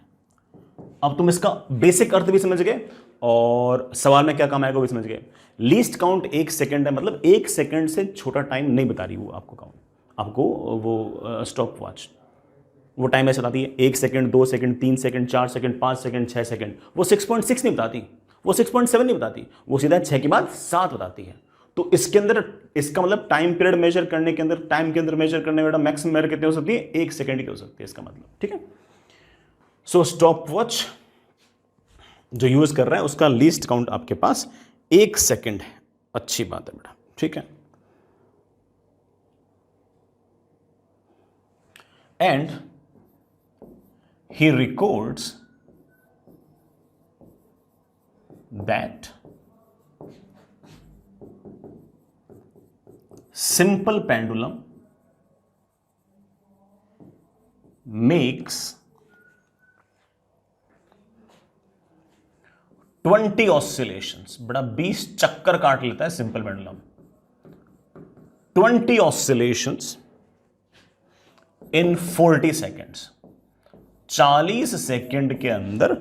अब तुम इसका बेसिक अर्थ भी समझ गए और सवाल में क्या काम आएगा वो भी समझ गए। लीस्ट काउंट 1 सेकेंड है, मतलब 1 सेकेंड से छोटा टाइम नहीं बता रही वो आपको काउंट, आपको वो स्टॉप वॉच वो टाइम ऐसे बताती है 1 second, 2 second, 3 second, 4 second, 5 second, 6 second. वो 6.6 नहीं बताती, वो 6.7 नहीं बताती, वो सीधा 6 के बाद 7 बताती है। तो इसके अंदर इसका मतलब टाइम पीरियड मेजर करने के अंदर, टाइम के अंदर मेजर करने में मैक्सिमम एरर कितनी हो सकती है, 1 सेकेंड की हो सकती है इसका मतलब, ठीक है। सो स्टॉप वॉच जो यूज कर रहा है उसका लीस्ट काउंट आपके पास 1 सेकेंड है, अच्छी बात है बेटा, ठीक है। And he records that simple pendulum makes 20 oscillations, बड़ा 20 चक्कर काट लेता है सिंपल पेंडुलम। 20 ऑसिलेशंस इन 40 सेकेंड्स, 40 सेकेंड के अंदर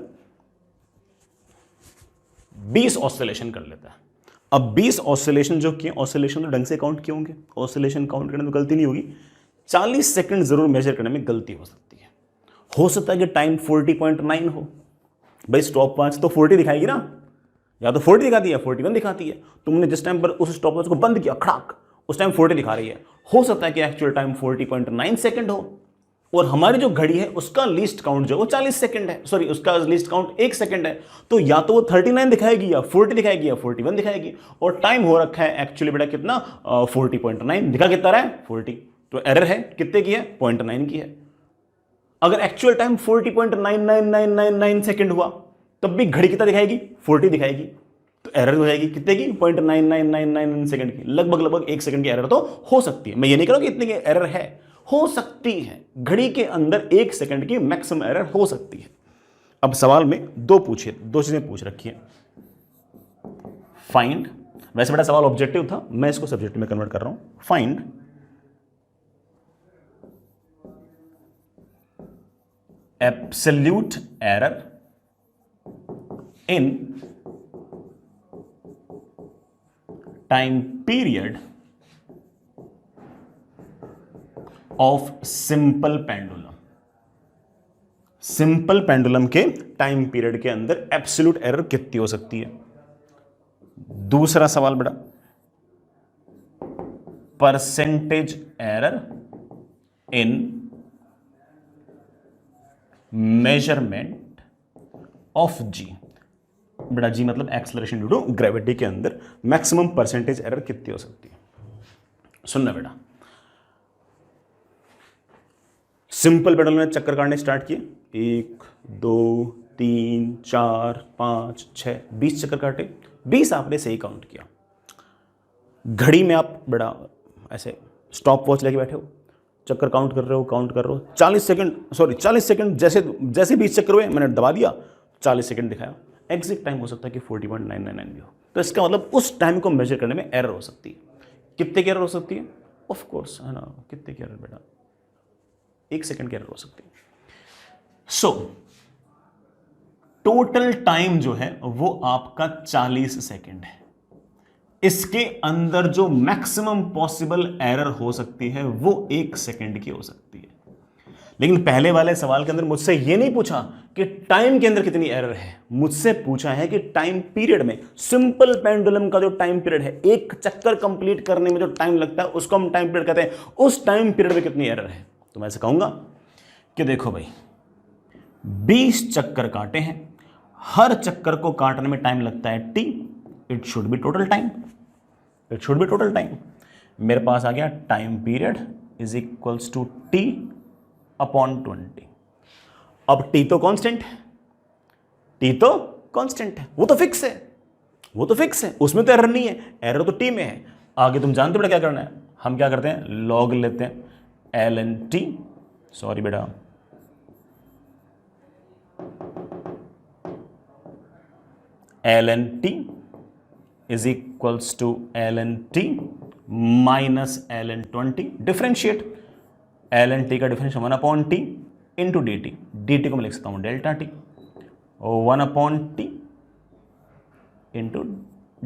20 ऑसिलेशन कर लेता है। अब 20 ऑसिलेशन जो किए, ऑसिलेशन तो ढंग से काउंट किए होंगे, ऑसिलेशन काउंट करने में गलती नहीं होगी। 40 सेकंड जरूर मेजर करने में गलती हो सकती है। हो सकता है कि टाइम 40.9 हो। भाई स्टॉप वॉच तो 40 दिखाएगी ना, या तो 40 दिखाती है, 41 दिखाती है। तुमने जिस टाइम पर उस स्टॉप वॉच को बंद किया खड़ाक, उस टाइम 40 दिखा रही है। हो सकता है कि एक्चुअल टाइम 40.9 सेकंड हो, और हमारी जो घड़ी है उसका लीस्ट काउंट जो वो 40 सेकंड है, सॉरी उसका लीस्ट काउंट 1 सेकंड है। तो या तो वो 39 दिखाएगी, या 40 दिखाएगी, या 41 दिखाएगी। और टाइम हो रखा है एक्चुअली बेटा कितना, 40.9 दिखा कितना रहा है 40। तो एरर है कितने की है, 0.9 की है। अगर एक्चुअल टाइम 40.99999 सेकंड हुआ तब भी घड़ी कितना दिखाएगी, 40 दिखाएगी। तो एरर हो जाएगी कितने की, 0.99999 सेकंड की। लगभग 1 सेकंड की एरर तो हो सकती है। मैं ये नहीं कह रहा कि इतने की एरर है, हो सकती है। घड़ी के अंदर 1 सेकंड की मैक्सिमम एरर हो सकती है। अब सवाल में दो चीजें पूछ रखी है। फाइंड, वैसे बेटा सवाल ऑब्जेक्टिव था, मैं इसको सब्जेक्टिव में कन्वर्ट कर रहा हूं। Find absolute error in time period of simple pendulum. Simple pendulum के टाइम पीरियड के अंदर एब्सोल्यूट एरर कितनी हो सकती है। दूसरा सवाल बेटा, percentage error in measurement of g. बेटा जी मतलब एक्सेलरेशन ड्यू टू ग्रेविटी के अंदर मैक्सिमम परसेंटेज एरर कितनी हो सकती है। सुनना बेटा, सिंपल पेंडुलम में चक्कर काटने स्टार्ट किए, 1 2 3 4 5 6 20 चक्कर काटे। 20 आपने सही काउंट किया। घड़ी में आप बेटा ऐसे स्टॉप वॉच लेके बैठे हो, चक्कर काउंट कर रहे हो 40 सेकंड जैसे 20 चक्कर हुए मैंने दबा दिया, 40 सेकंड दिखाया। एग्जैक्ट टाइम हो सकता है कि 40.999 भी हो। तो इसका मतलब उस टाइम को मेजर करने में एरर हो सकती है। कितने की एरर हो सकती है, ऑफ कोर्स है ना, कितने की एरर बेटा, 1 सेकंड की एरर हो सकती है। सो टोटल टाइम जो है वो आपका 40 सेकंड है। इसके अंदर जो मैक्सिमम पॉसिबल एरर हो सकती है वो 1 सेकंड की हो सकती है। लेकिन पहले वाले सवाल के अंदर मुझसे ये नहीं पूछा कि टाइम के अंदर कितनी एरर है, मुझसे पूछा है कि टाइम पीरियड में, सिंपल पेंडुलम का जो टाइम पीरियड है, एक चक्कर कंप्लीट करने में जो टाइम लगता है उसको हम टाइम पीरियड कहते हैं, उस टाइम पीरियड में कितनी एरर है। तो मैं ऐसे कहूंगा कि देखो भाई 20 चक्कर काटे हैं, हर चक्कर को काटने में टाइम लगता है t, it should be total time. मेरे पास आ गया time period is equals to t upon 20। अब t तो कांस्टेंट है, वो तो फिक्स है, उसमें तो एरर नहीं है, एरर तो t में है। आगे तुम जानते हो बेटा क्या करना है, हम क्या करते हैं, लॉग लेते हैं ln t, सॉरी बेटा ln t is equals to ln t minus ln 20, differentiate ln t का differentiation 1 upon T into dt को मैं लिख सकता हूँ delta T, 1 upon T into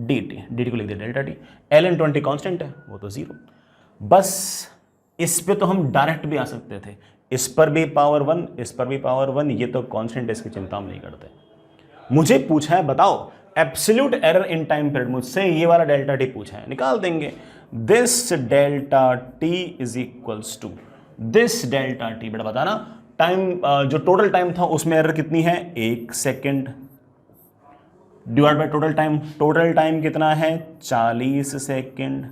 dt को लिख दिया डेल्टा टी। ln 20 कांस्टेंट है, वो तो 0। बस इस पे तो हम डायरेक्ट भी आ सकते थे, इस पर भी पावर 1, इस पर भी पावर 1, ये तो कांस्टेंट है, इसकी चिंता हम नहीं करते। मुझे पूछा है बताओ absolute error in time period, मुझसे ये वाला डेल्टा टी पूछा है, निकाल देंगे। This delta T is equals to this delta T, बेटा बताना टाइम जो टोटल टाइम था उसमें एरर कितनी है, 1 second divide by total time कितना है 40 सेकेंड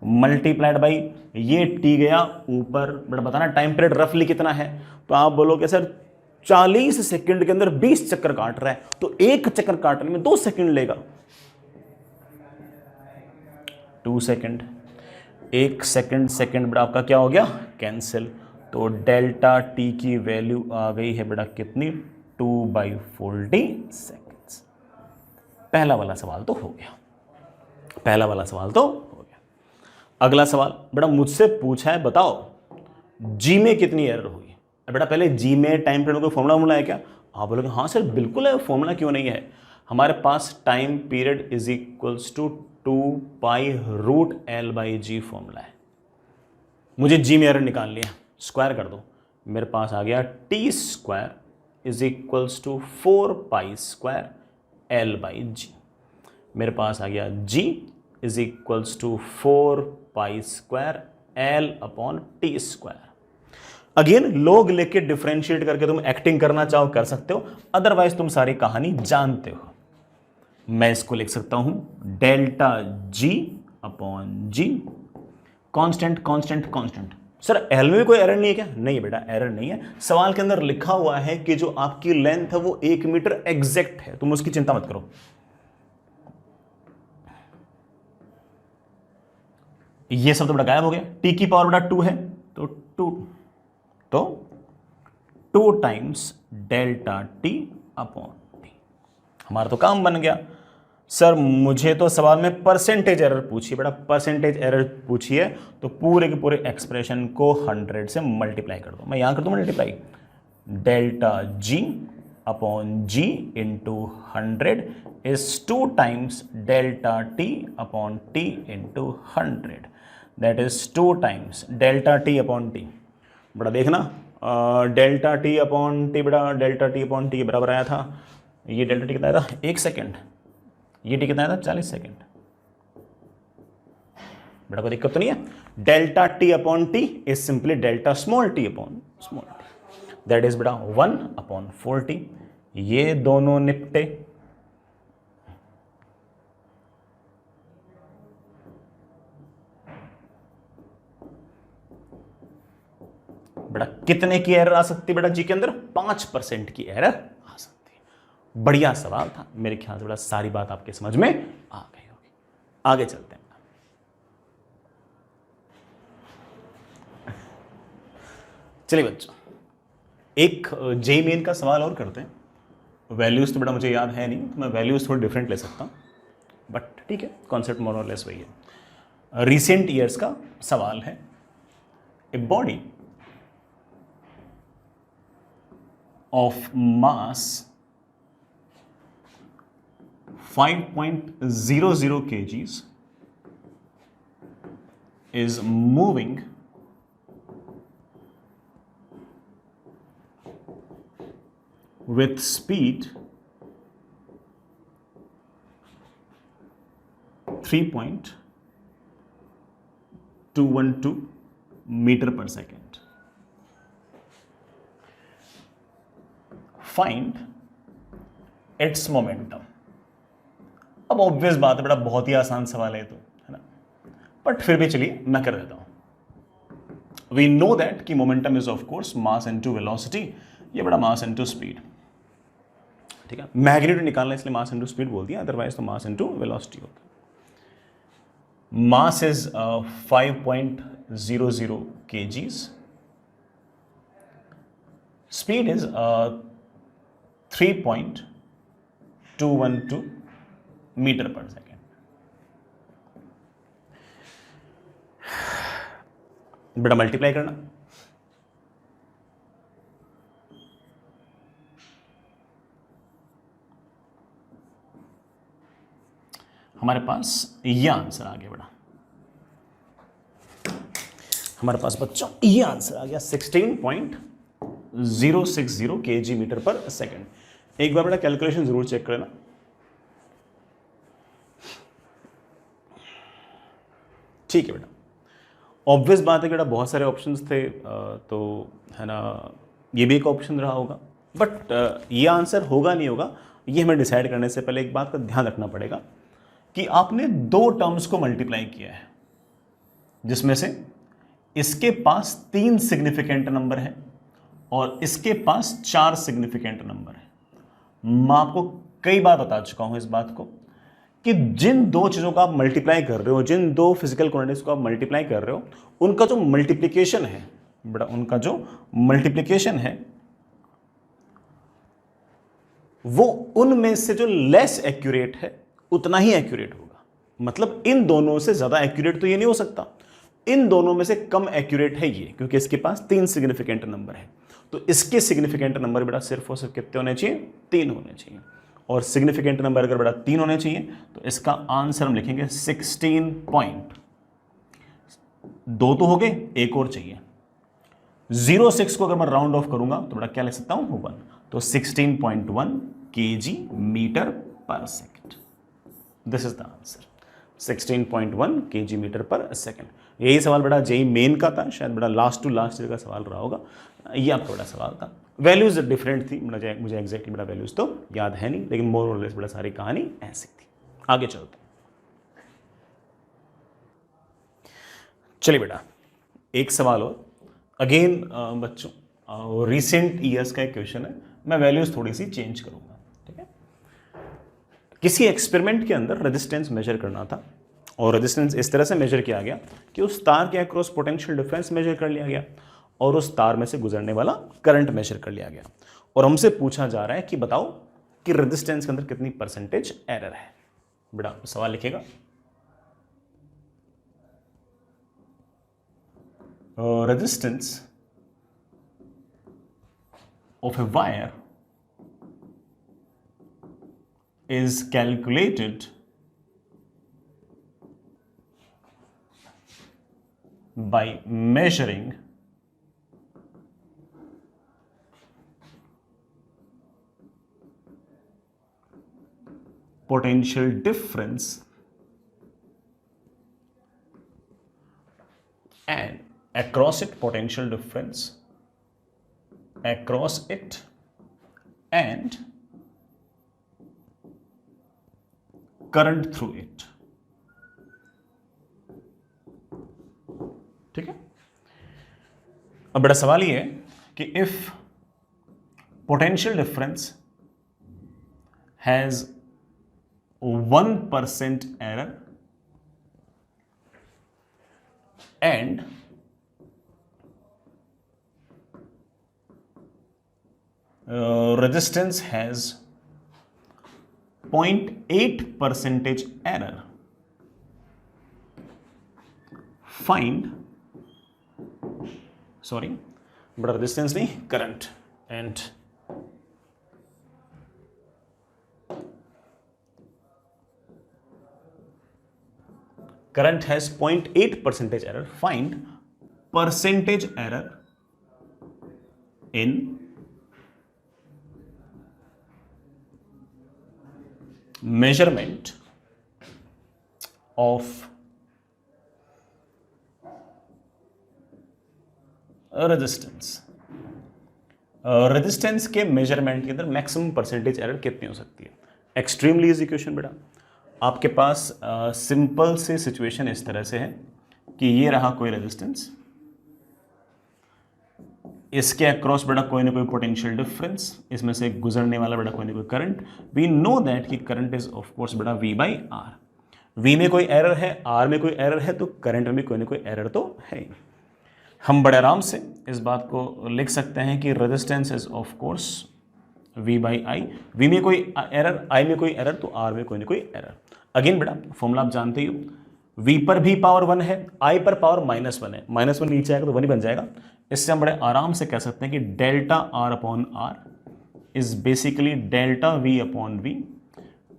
मल्टीप्लाइड बाई ये टी गया ऊपर, बेटा बताना टाइम पीरियड रफली कितना है। तो आप बोलोगे सर 40 सेकंड के अंदर 20 चक्कर काट रहा है, तो एक चक्कर काटने में 2 सेकंड लेगा, 2 सेकंड, 1 सेकंड बेटा आपका क्या हो गया, कैंसिल। तो डेल्टा टी की वैल्यू आ गई है बेटा कितनी, 2/40 सेकेंड्स। पहला वाला सवाल तो हो गया, पहला वाला सवाल तो हो गया। अगला सवाल बेटा मुझसे पूछा है, बताओ जी में कितनी एरर होगी। बेटा पहले जी में टाइम पीरियड कोई फॉर्मूला है क्या? आप बोलोगे हाँ सर बिल्कुल है, फॉर्मूला क्यों नहीं है। हमारे पास time period is equals to 2π√L/g formula है। मुझे जी में एरर निकालनी है, स्क्वायर कर दो, मेरे पास आ गया t² is equals to 4π²L/g। मेरे पास आ गया g is equals to 4π²L/t²। Again लोग लेके डिफरेंशिएट करके तुम एक्टिंग करना चाहो कर सकते हो, अदरवाइज तुम सारी कहानी जानते हो। मैं इसको लिख सकता हूं ΔG/g, constant constant constant. Sir L में भी कोई एरर नहीं है क्या? नहीं बेटा एरर नहीं है, सवाल के अंदर लिखा हुआ है कि जो आपकी लेंथ है वो 1 मीटर एग्जैक्ट है, तुम उसकी चिंता मत करो। ये सब तो बेटा गायब हो गया, टी की पावर बेटा 2 है तो 2 टाइम्स ΔT/t। हमारा तो काम बन गया। सर मुझे तो सवाल में परसेंटेज एरर पूछी, बेटा परसेंटेज एरर पूछी है तो पूरे के पूरे एक्सप्रेशन को 100 से मल्टीप्लाई कर दो। मैं यहां कर दूं multiply, ΔG/g into 100 is 2 times ΔT/t into 100, that is 2 times ΔT/t। बड़ा देखना ΔT/t बेटा ΔT/t के बराबर आया था, ये ΔT कितना आया था 1 सेकेंड, ये टी कितना आया था 40 सेकेंड। बेटा कोई दिक्कत तो नहीं है। ΔT/t is simply delta small t upon small t, that is बेटा 1/4t। ये दोनों निपटे, बेटा कितने की एरर आ सकती है बेटा जी के अंदर? 5% की एरर आ सकती है। बढ़िया सवाल था, मेरे ख्याल से बेटा सारी बात आपके समझ में आ गई होगी। आगे चलते हैं। चलिए बच्चों एक जे मेन का सवाल और करते हैं। वैल्यूज तो बेटा मुझे याद है नहीं, तो मैं वैल्यूज थोड़ी डिफरेंट ले सकता हूं, बट ठीक है कॉन्सेप्ट मोर और लेस वही है। रिसेंट ईयर्स का सवाल है। A body of mass 5.00 kgs is moving with speed 3.212 meter per second. Find its momentum. अब ऑब्वियस बात है बेटा, बहुत ही आसान सवाल है तो, है ना, बट फिर भी चलिए मैं कर देता हूं। वी नो दैट कि momentum is of course mass into velocity, ये बड़ा मास इनटू स्पीड, ठीक है। मैग्नीट्यूड निकालना इसलिए मास इनटू स्पीड बोल दिया, अदरवाइज तो मास इनटू वेलोसिटी होता। Mass is 5.00 kgs, speed is 3.212 metre per second. बेटा मल्टीप्लाई करना, हमारे पास ये आंसर आ गया बेटा, हमारे पास बच्चों ये आंसर आ गया 16.060 kg मीटर पर सेकेंड। एक बार बेटा कैलकुलेशन जरूर चेक करना। ठीक है बेटा, ऑब्वियस बात है कि बेटा बहुत सारे ऑप्शंस थे, तो है ना, ये भी एक ऑप्शन रहा होगा, बट ये आंसर होगा नहीं होगा ये हमें डिसाइड करने से पहले एक बात का ध्यान रखना पड़ेगा कि आपने 2 टर्म्स को मल्टीप्लाई किया है, जिसमें से इसके पास 3 सिग्निफिकेंट नंबर है और इसके पास 4 सिग्निफिकेंट नंबर है। मैं आपको कई बार बता चुका हूं इस बात को कि जिन 2 चीज़ों का आप मल्टीप्लाई कर रहे हो, जिन 2 फिजिकल क्वांटिटीज को आप मल्टीप्लाई कर रहे हो, उनका जो मल्टीप्लिकेशन है बेटा, उनका जो मल्टीप्लिकेशन है वो उनमें से जो लेस एक्यूरेट है उतना ही एक्यूरेट होगा। मतलब इन दोनों से ज़्यादा एक्यूरेट तो ये नहीं हो सकता, इन दोनों में से कम एक्यूरेट है ये, क्योंकि इसके पास 3 सिग्निफिकेंट नंबर है। तो इसके सिग्निफिकेंट नंबर बेटा सिर्फ और सिर्फ कितने होने चाहिए? 3 होने चाहिए। और सिग्निफिकेंट नंबर अगर बेटा 3 होने चाहिए तो इसका आंसर हम लिखेंगे 16 पॉइंट। 2 तो हो गए, एक और चाहिए। 0.6 को अगर मैं राउंड ऑफ करूंगा तो बेटा क्या लिख सकता हूं? 1। तो 16.1 kg metre per second. This is the answer, 16.1 kg metre per second. यही सवाल बेटा जेई मेन का था, शायद बेटा लास्ट टू लास्ट का सवाल रहा होगा। ये आपका बड़ा सवाल था। वैल्यूज डिफरेंट थी, मुझे एग्जैक्टली बेटा वैल्यूज तो याद है नहीं, लेकिन मोर और लेस बेटा सारी कहानी ऐसी थी। आगे चलते चलिए बेटा, एक सवाल और अगेन बच्चों रिसेंट ईयर्स का एक क्वेश्चन है, मैं वैल्यूज थोड़ी सी चेंज करूंगा। ठीक है, किसी एक्सपेरिमेंट के अंदर रेजिस्टेंस मेजर करना था और रेजिस्टेंस इस तरह से मेजर किया गया कि उस तार के अक्रॉस पोटेंशियल डिफरेंस मेजर कर लिया गया और उस तार में से गुजरने वाला करंट मेजर कर लिया गया, और हमसे पूछा जा रहा है कि बताओ कि रेजिस्टेंस के अंदर कितनी परसेंटेज एरर है। बेटा सवाल लिखेगा, resistance of a wire is calculated by measuring potential difference and across it potential difference across it and current through it। ठीक है, अब बड़ा सवाल ये है कि if potential difference has 1% error and resistance has 0.8% error, find but resistance नहीं, current and current has 0.8% error, find percentage error in measurement of resistance. Resistance के मेजरमेंट के अंदर मैक्सिमम परसेंटेज एरर कितनी हो सकती है? एक्सट्रीमली इजी क्वेश्चन बेटा। आपके पास सिंपल से सिचुएशन इस तरह से है कि ये रहा कोई रेजिस्टेंस, इसके अक्रॉस बेटा कोई ना कोई पोटेंशियल डिफरेंस, इसमें से गुजरने वाला बेटा कोई ना कोई करंट। वी नो दैट कि करंट इज ऑफ कोर्स बेटा V बाई आर। V में कोई एरर है, R में कोई एरर है, तो करंट में भी कोई ना कोई एरर तो है। हम बड़े आराम से इस बात को लिख सकते हैं कि resistance is of course V by I. V में कोई एरर, I में कोई एरर, तो R में कोई ना कोई एरर। अगेन बेटा फॉर्मूला आप जानते ही हो, V पर भी पावर 1 है, I पर पावर -1 है, -1 नीचे आएगा तो 1 ही बन जाएगा। इससे हम बड़े आराम से कह सकते हैं कि delta R upon R is basically delta V upon V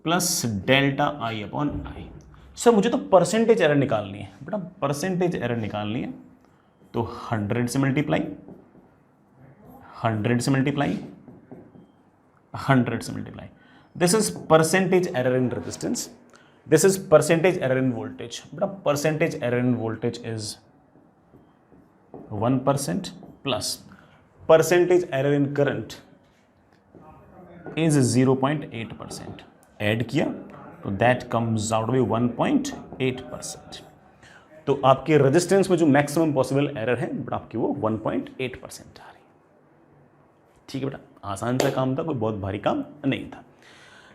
plus delta I upon I। Sir मुझे तो परसेंटेज एरर निकालनी है बेटा, परसेंटेज एरर निकालनी है तो 100 से मल्टीप्लाई, 100 से मल्टीप्लाई, 100 से multiply. This is percentage error in resistance, this is percentage error in voltage. बेटा percentage error in voltage is 1% plus percentage error in current is 0.8%। Add किया तो दैट कम्स आउट बाई 1.8%। तो आपके रेजिस्टेंस में जो मैक्सिमम पॉसिबल एरर है बट आपकी वो 1.8% आ रही है। ठीक है बेटा, आसान सा काम था, कोई बहुत भारी काम नहीं था।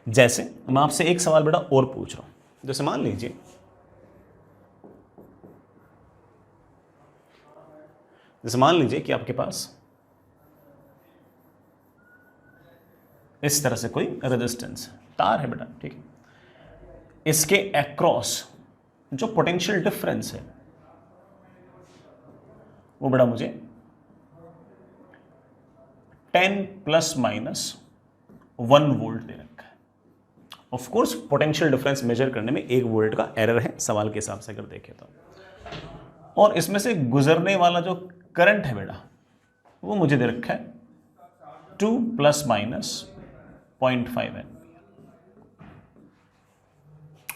जैसे मैं आपसे एक सवाल बेटा और पूछ रहा हूं, जैसे मान लीजिए कि आपके पास इस तरह से कोई रेजिस्टेंस तार है बेटा, ठीक है। इसके अक्रॉस जो पोटेंशियल डिफरेंस है वो बड़ा मुझे 10 प्लस माइनस 1 वोल्ट दे रखा है। Of course potential difference measure करने में 1 वोल्ट का एरर है सवाल के हिसाब से अगर देखें तो, और इसमें से गुजरने वाला जो करंट है बेटा वो मुझे दे रखा है 2 प्लस माइनस 0.5 एम्पीयर।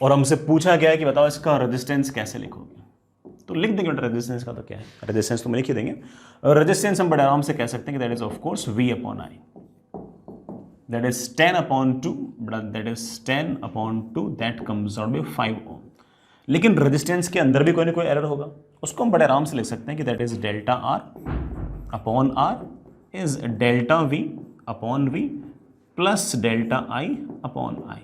और हमसे पूछा गया है कि बताओ इसका रेजिस्टेंस कैसे लिखोगे, तो लिख देंगे रेजिस्टेंस का तो क्या है, रेजिस्टेंस तो हम लिख ही देंगे। रेजिस्टेंस हम बड़े आराम से कह सकते हैं कि that is of course V upon I, that is 10 upon 2, that is 10 upon 2, that comes out by 5 ओम। लेकिन रेजिस्टेंस के अंदर भी कोई ना कोई एरर होगा, उसको हम बड़े आराम से लिख सकते हैं कि that is delta R upon R is delta V upon V plus delta I upon I।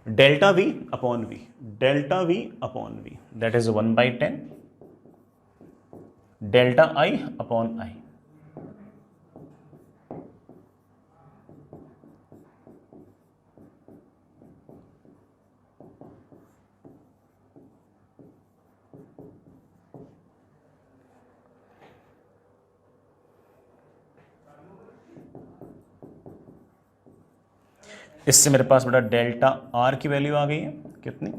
Delta V upon V, delta V upon V, that is 1/10 delta I upon I। इससे मेरे पास बेटा डेल्टा R की वैल्यू आ गई है कितनी,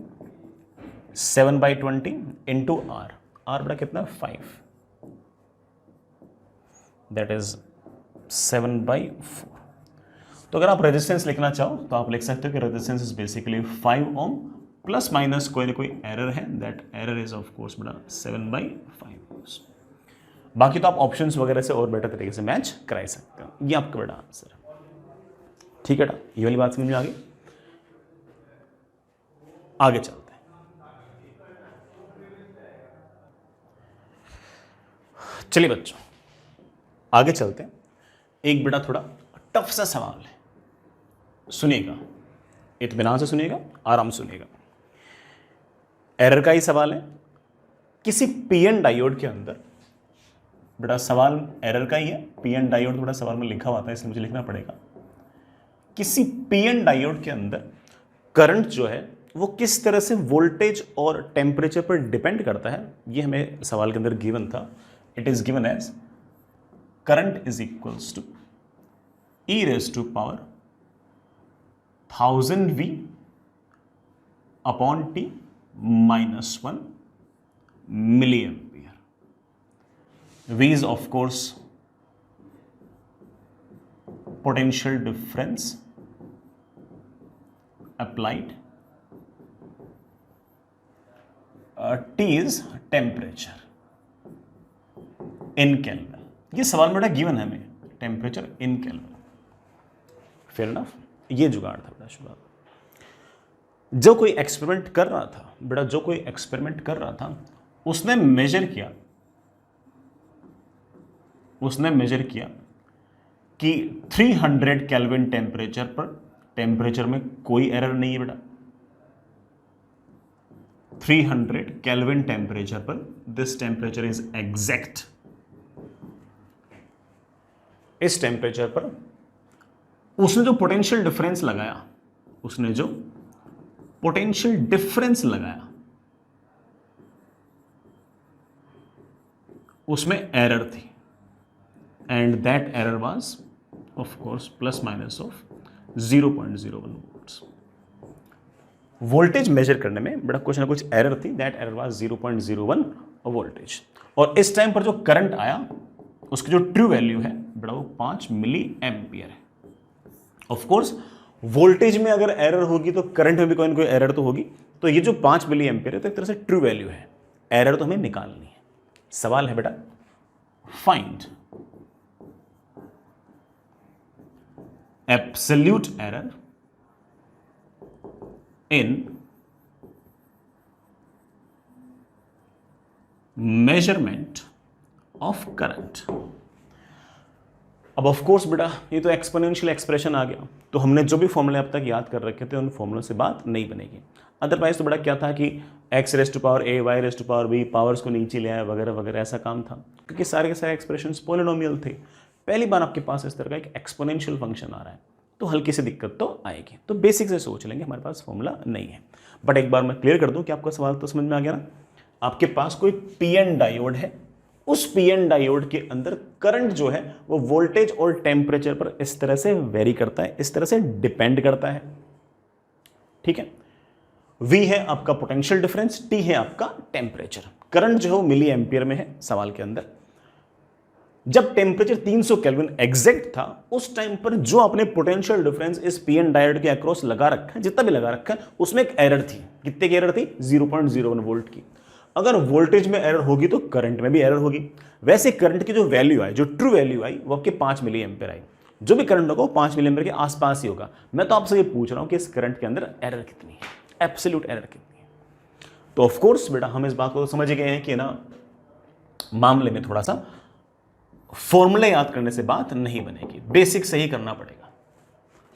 7/20 इंटू R, R बेटा कितना 5, दैट इज 7/4। तो अगर आप रेजिस्टेंस लिखना चाहो तो आप लिख सकते हो कि resistance is basically 5 ohm plus minus कोई ना कोई एरर है, that error is of course बेटा 7/5। बाकी तो आप ऑप्शंस वगैरह से और बेटर तरीके से मैच कराई सकते हो। ये आपका बेटा आंसर है, ठीक है बेटा, ये वाली बात समझ में आ गई। आगे चलते हैं, चलिए बच्चों आगे चलते हैं। एक बेटा थोड़ा टफ सा सवाल है, सुनिएगा, इत्मीनान से सुनिएगा, आराम सुनिएगा। एरर का ही सवाल है, किसी पीएन डायोड के अंदर, बेटा सवाल एरर का ही है, पीएन डायोड थोड़ा सवाल में लिखा हुआ था इसलिए मुझे लिखना पड़ेगा। किसी पीएन डायोड के अंदर करंट जो है वो किस तरह से वोल्टेज और टेम्परेचर पर डिपेंड करता है, ये हमें सवाल के अंदर गिवन था। It is given as current is equals to e raised to power 1000 V upon t minus 1 milliampere. V is of course potential difference applied. T is temperature in Kelvin. ये सवाल बेटा गिवन है हमें, temperature in kelvin. Fair enough, ये जुगाड़ था बेटा शुरुआत। जो कोई एक्सपेरिमेंट कर रहा था बेटा, जो कोई एक्सपेरिमेंट कर रहा था उसने मेजर किया कि 300 केल्विन टेम्परेचर पर, टेम्परेचर में कोई एरर नहीं है बेटा। 300 केल्विन टेम्परेचर पर दिस टेम्परेचर इज एग्जैक्ट। इस टेम्परेचर पर उसने जो पोटेंशियल डिफरेंस लगाया, उसमें एरर थी, and that error was of course plus minus of 0.01 volts. Voltage measure करने में बड़ा कुछ ना कुछ एरर थी, दैट एरर वाज 0.01 वोल्टेज। और इस टाइम पर जो करंट आया उसकी जो ट्रू वैल्यू है बड़ा वो 5 मिली एम्पियर है। ऑफ कोर्स वोल्टेज में अगर एरर होगी तो करंट में भी कोई ना कोई एरर तो होगी, तो ये जो 5 मिली एम्पियर है तो एक तरह से ट्रू वैल्यू है, एरर तो हमें निकालनी है। सवाल है बेटा find absolute error in measurement of current. अब ऑफ कोर्स बेटा ये तो एक्सपोनेंशियल एक्सप्रेशन आ गया, तो हमने जो भी फॉर्मूले अब तक याद कर रखे थे उन फॉर्मूलों से बात नहीं बनेगी। अदरवाइज तो बेटा क्या था कि x raise to power a, y raise to power b, powers को नीचे ले आया वगैरह वगैरह, ऐसा काम था, क्योंकि सारे के सारे एक्सप्रेशंस पॉलिनोमियल थे। पहली बार आपके पास इस तरह का एक एक्सपोनेंशियल फंक्शन आ रहा है, तो हल्की सी दिक्कत तो आएगी। तो बेसिक से सोच लेंगे, हमारे पास फॉर्मूला नहीं है। बट एक बार मैं क्लियर कर दूं कि आपका सवाल तो समझ में आ गया ना। आपके पास कोई पीएन डायोड है, उस पीएन डायोड के अंदर करंट जो है वो वोल्टेज और टेम्परेचर पर इस तरह से वेरी करता है, इस तरह से डिपेंड करता है, ठीक है। V है आपका पोटेंशियल डिफरेंस, T है आपका टेम्परेचर। करंट जो है वो मिली एम्पियर में है सवाल के अंदर। जब टेम्परेचर 300 केल्विन एग्जैक्ट था, उस टाइम पर जो आपने पोटेंशियल डिफरेंस इस पीएन डायोड के अक्रॉस लगा रखा है, जितना भी लगा रखा है, उसमें एक एरर थी। कितने की एरर थी? 0.01 वोल्ट की। अगर वोल्टेज में एरर होगी तो करंट में भी एरर होगी। वैसे करंट की जो वैल्यू आई, जो ट्रू वैल्यू आई, वो आपके 5 मिली एम्पियर आई। जो भी करंट होगा वो 5 मिली एम्पियर के आसपास ही होगा। मैं तो आपसे ये पूछ रहा हूं कि इस करंट के अंदर एरर कितनी है, एब्सोल्यूट एरर कितनी है। तो ऑफ कोर्स बेटा हम इस बात को समझ गए हैं कि ना मामले में थोड़ा सा फॉर्मूला याद करने से बात नहीं बनेगी, बेसिक से ही करना पड़ेगा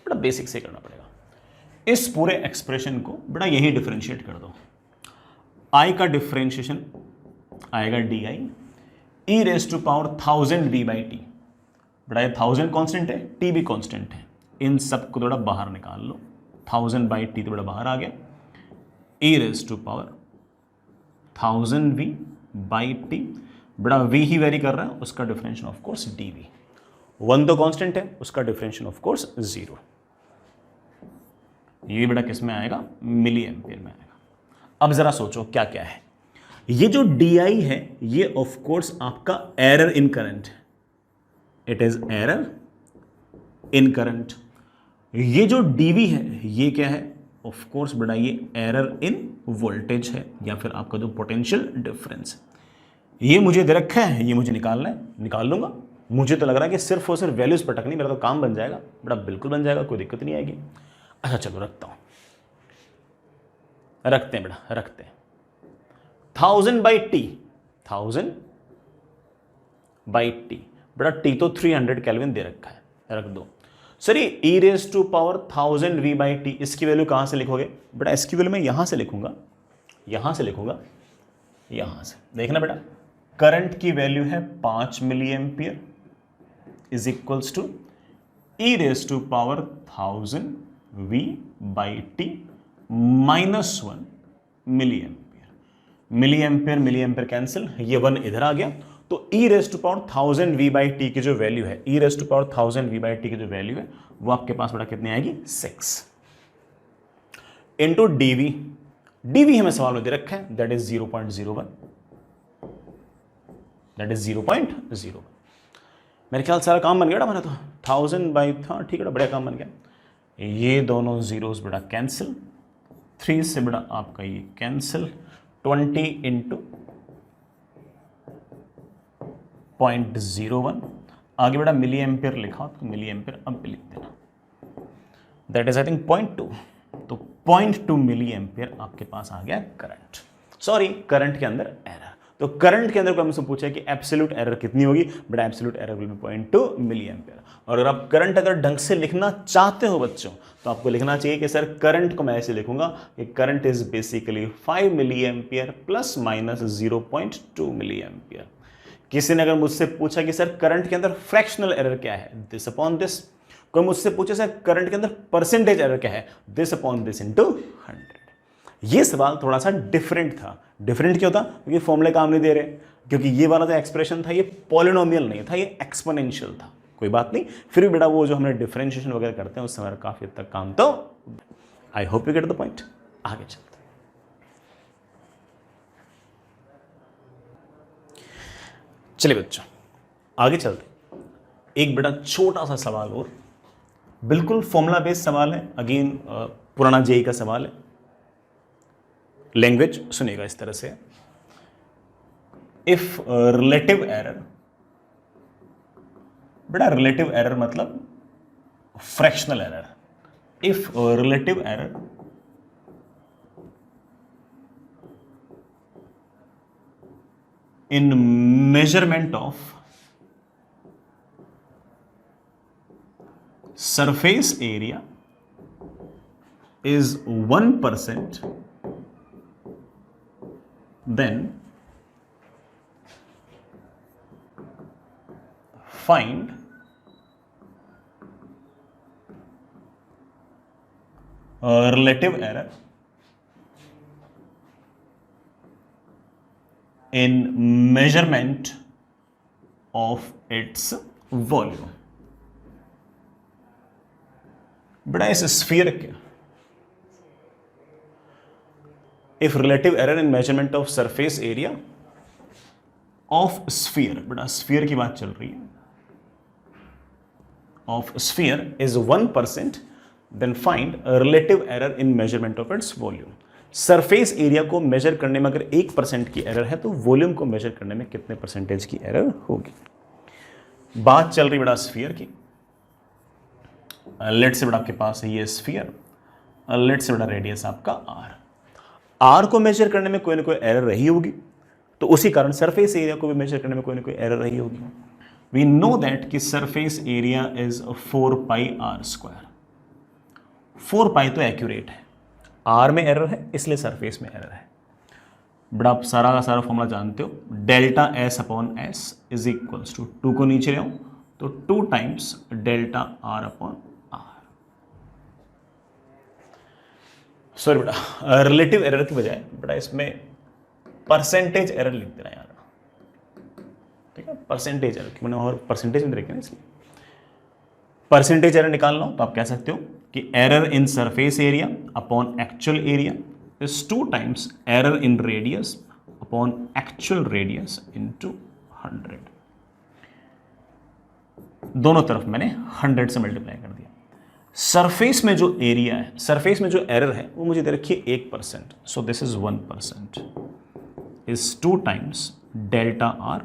बेटा, बेसिक से ही करना पड़ेगा। इस पूरे एक्सप्रेशन को बेटा यही डिफरेंशिएट कर दो। आई का डिफरेंशिएशन आएगा D I E raise to power 1000 V by T. बेटा ये 1000 कांस्टेंट है, टी भी कांस्टेंट है, इन सब को थोड़ा बाहर निकाल लो। 1000 बाई टी तो बेटा बाहर आ गया, e raise to power 1000 V by T. बड़ा v ही वेरी कर रहा है, उसका डिफरेंशियल ऑफ कोर्स dv। 1 तो कांस्टेंट है, उसका डिफरेंशियल ऑफ कोर्स 0। ये बेटा किस में आएगा? मिली एम्पियर में आएगा। अब जरा सोचो क्या क्या है। ये जो di है ये ऑफ कोर्स आपका एरर इन करंट है, it is error in current. ये जो dv है ये क्या है? ऑफ कोर्स बेटा ये एरर इन वोल्टेज है, या फिर आपका जो पोटेंशियल डिफरेंस है। ये मुझे दे रखा है, ये मुझे निकालना है, निकाल लूंगा। मुझे तो लग रहा है कि सिर्फ और सिर्फ वैल्यूज पटकनी, मेरा तो काम बन जाएगा बेटा, बिल्कुल बन जाएगा, कोई दिक्कत नहीं आएगी। अच्छा चलो रखता हूं, रखते हैं बेटा, रखते हैं। 1000 बाई टी, 1000 बाई टी, बेटा टी तो 300 केल्विन दे रखा है, रख दो। सर ये e raise to power 1000 V by T, इसकी वैल्यू कहां से लिखोगे? बेटा इसकी वैल्यू मैं यहां से लिखूंगा, यहां से लिखूंगा, यहां से। देखना बेटा, करंट की वैल्यू है 5 milli ampere is equals to e raise to power 1000 V by T -1 milli ampere. Milli ampere cancel, ये 1 इधर आ गया, तो e raise to power 1000 V by T की जो वैल्यू है, e raise to power 1000 V by T की जो वैल्यू है वो आपके पास बेटा कितनी आएगी? 6 इंटू डीवी। डीवी हमें सवाल में दे रखा है, दैट इज 0.01, दैट इज 0.01। मेरे ख्याल सारा काम बन गया हमारा, तो 1000 बाई था, ठीक है, बड़ा काम बन गया। ये दोनों जीरोस बेटा कैंसिल, 3 से बेटा आपका ये कैंसिल, 20 इंटू 0.01। आगे बेटा मिली एम्पियर लिखा, तो मिली एम्पियर अब भी लिख देना, दैट इज आई थिंक 0.2। तो 0.2 मिली एम्पियर आपके पास आ गया करंट, सॉरी करंट के अंदर एरर। तो करंट के अंदर को हमसे पूछा है कि एब्सोल्यूट एरर कितनी होगी? बड़ा absolute error will be 0.2 milli ampere. और अगर आप करंट अगर ढंग से लिखना चाहते हो बच्चों, तो आपको लिखना चाहिए कि सर करंट को मैं ऐसे लिखूंगा कि current is basically 5 milli ampere plus minus 0.2 milli ampere. किसी ने अगर मुझसे पूछा कि सर करंट के अंदर फ्रैक्शनल एरर क्या है, दिस अपॉन दिस। कोई मुझसे पूछे सर करंट के अंदर परसेंटेज एरर क्या है, दिस अपॉन दिस इंटू 100। ये सवाल थोड़ा सा डिफरेंट था। डिफरेंट क्यों था? क्योंकि फॉर्मूले काम नहीं दे रहे, क्योंकि ये वाला जो एक्सप्रेशन था ये पॉलिनोमियल नहीं था, ये एक्सपोनेंशियल था। कोई बात नहीं, फिर भी बेटा वो जो हमने डिफरेंशिएशन वगैरह करते हैं उस समय काफी हद तक काम तो, I hope you get the point. आगे चलते हैं। चलिए बच्चों आगे चलते। एक बेटा छोटा सा सवाल और, बिल्कुल फॉर्मूला बेस्ड सवाल है, अगेन पुराना जेई का सवाल है। लैंग्वेज सुनेगा इस तरह से, इफ रिलेटिव एरर, बेटा रिलेटिव एरर मतलब fractional error. If relative error in measurement of surface area is 1%, then find relative error in measurement of its volume। बड़ा इस स्फीयर के if relative error in measurement of surface area of sphere, बड़ा स्फीयर की बात चल रही है, of sphere is 1%, then find a relative error in measurement of its volume। Surface area को मेजर करने में अगर 1% की एरर है तो वॉल्यूम को मेजर करने में कितने परसेंटेज की एरर होगी। बात चल रही बड़ा स्फीयर की। लेट से बड़ा आपके पास है ये स्फीयर, लेट से बड़ा रेडियस आपका आर को मेजर करने में कोई ना कोई एरर रही होगी, तो उसी कारण सरफेस एरिया को भी मेजर करने में कोई ना कोई एरर रही होगी। वी नो दैट कि सरफेस एरिया इज 4πr²। 4π तो एक्यूरेट है, आर में एरर है इसलिए सरफेस में एरर है। बड़ा आप सारा का सारा फॉर्मूला जानते हो, delta S upon S is equals to 2 को नीचे ले आऊं तो 2 times delta R upon R. Sorry बेटा, रिलेटिव एरर की बजाय बेटा इसमें परसेंटेज एरर लिख देना यार, ठीक है। परसेंटेज एरर मैंने और परसेंटेज में रखे ना, इसलिए परसेंटेज एरर निकालना हो तो आप कह सकते हो कि error in surface area upon actual area is 2 times error in radius upon actual radius into 100। दोनों तरफ मैंने 100 से मल्टीप्लाई कर दिया। सरफेस में जो एरिया है, सरफेस में जो एरर है वो मुझे दे रखी है 1%, so this is 1% is 2 times delta R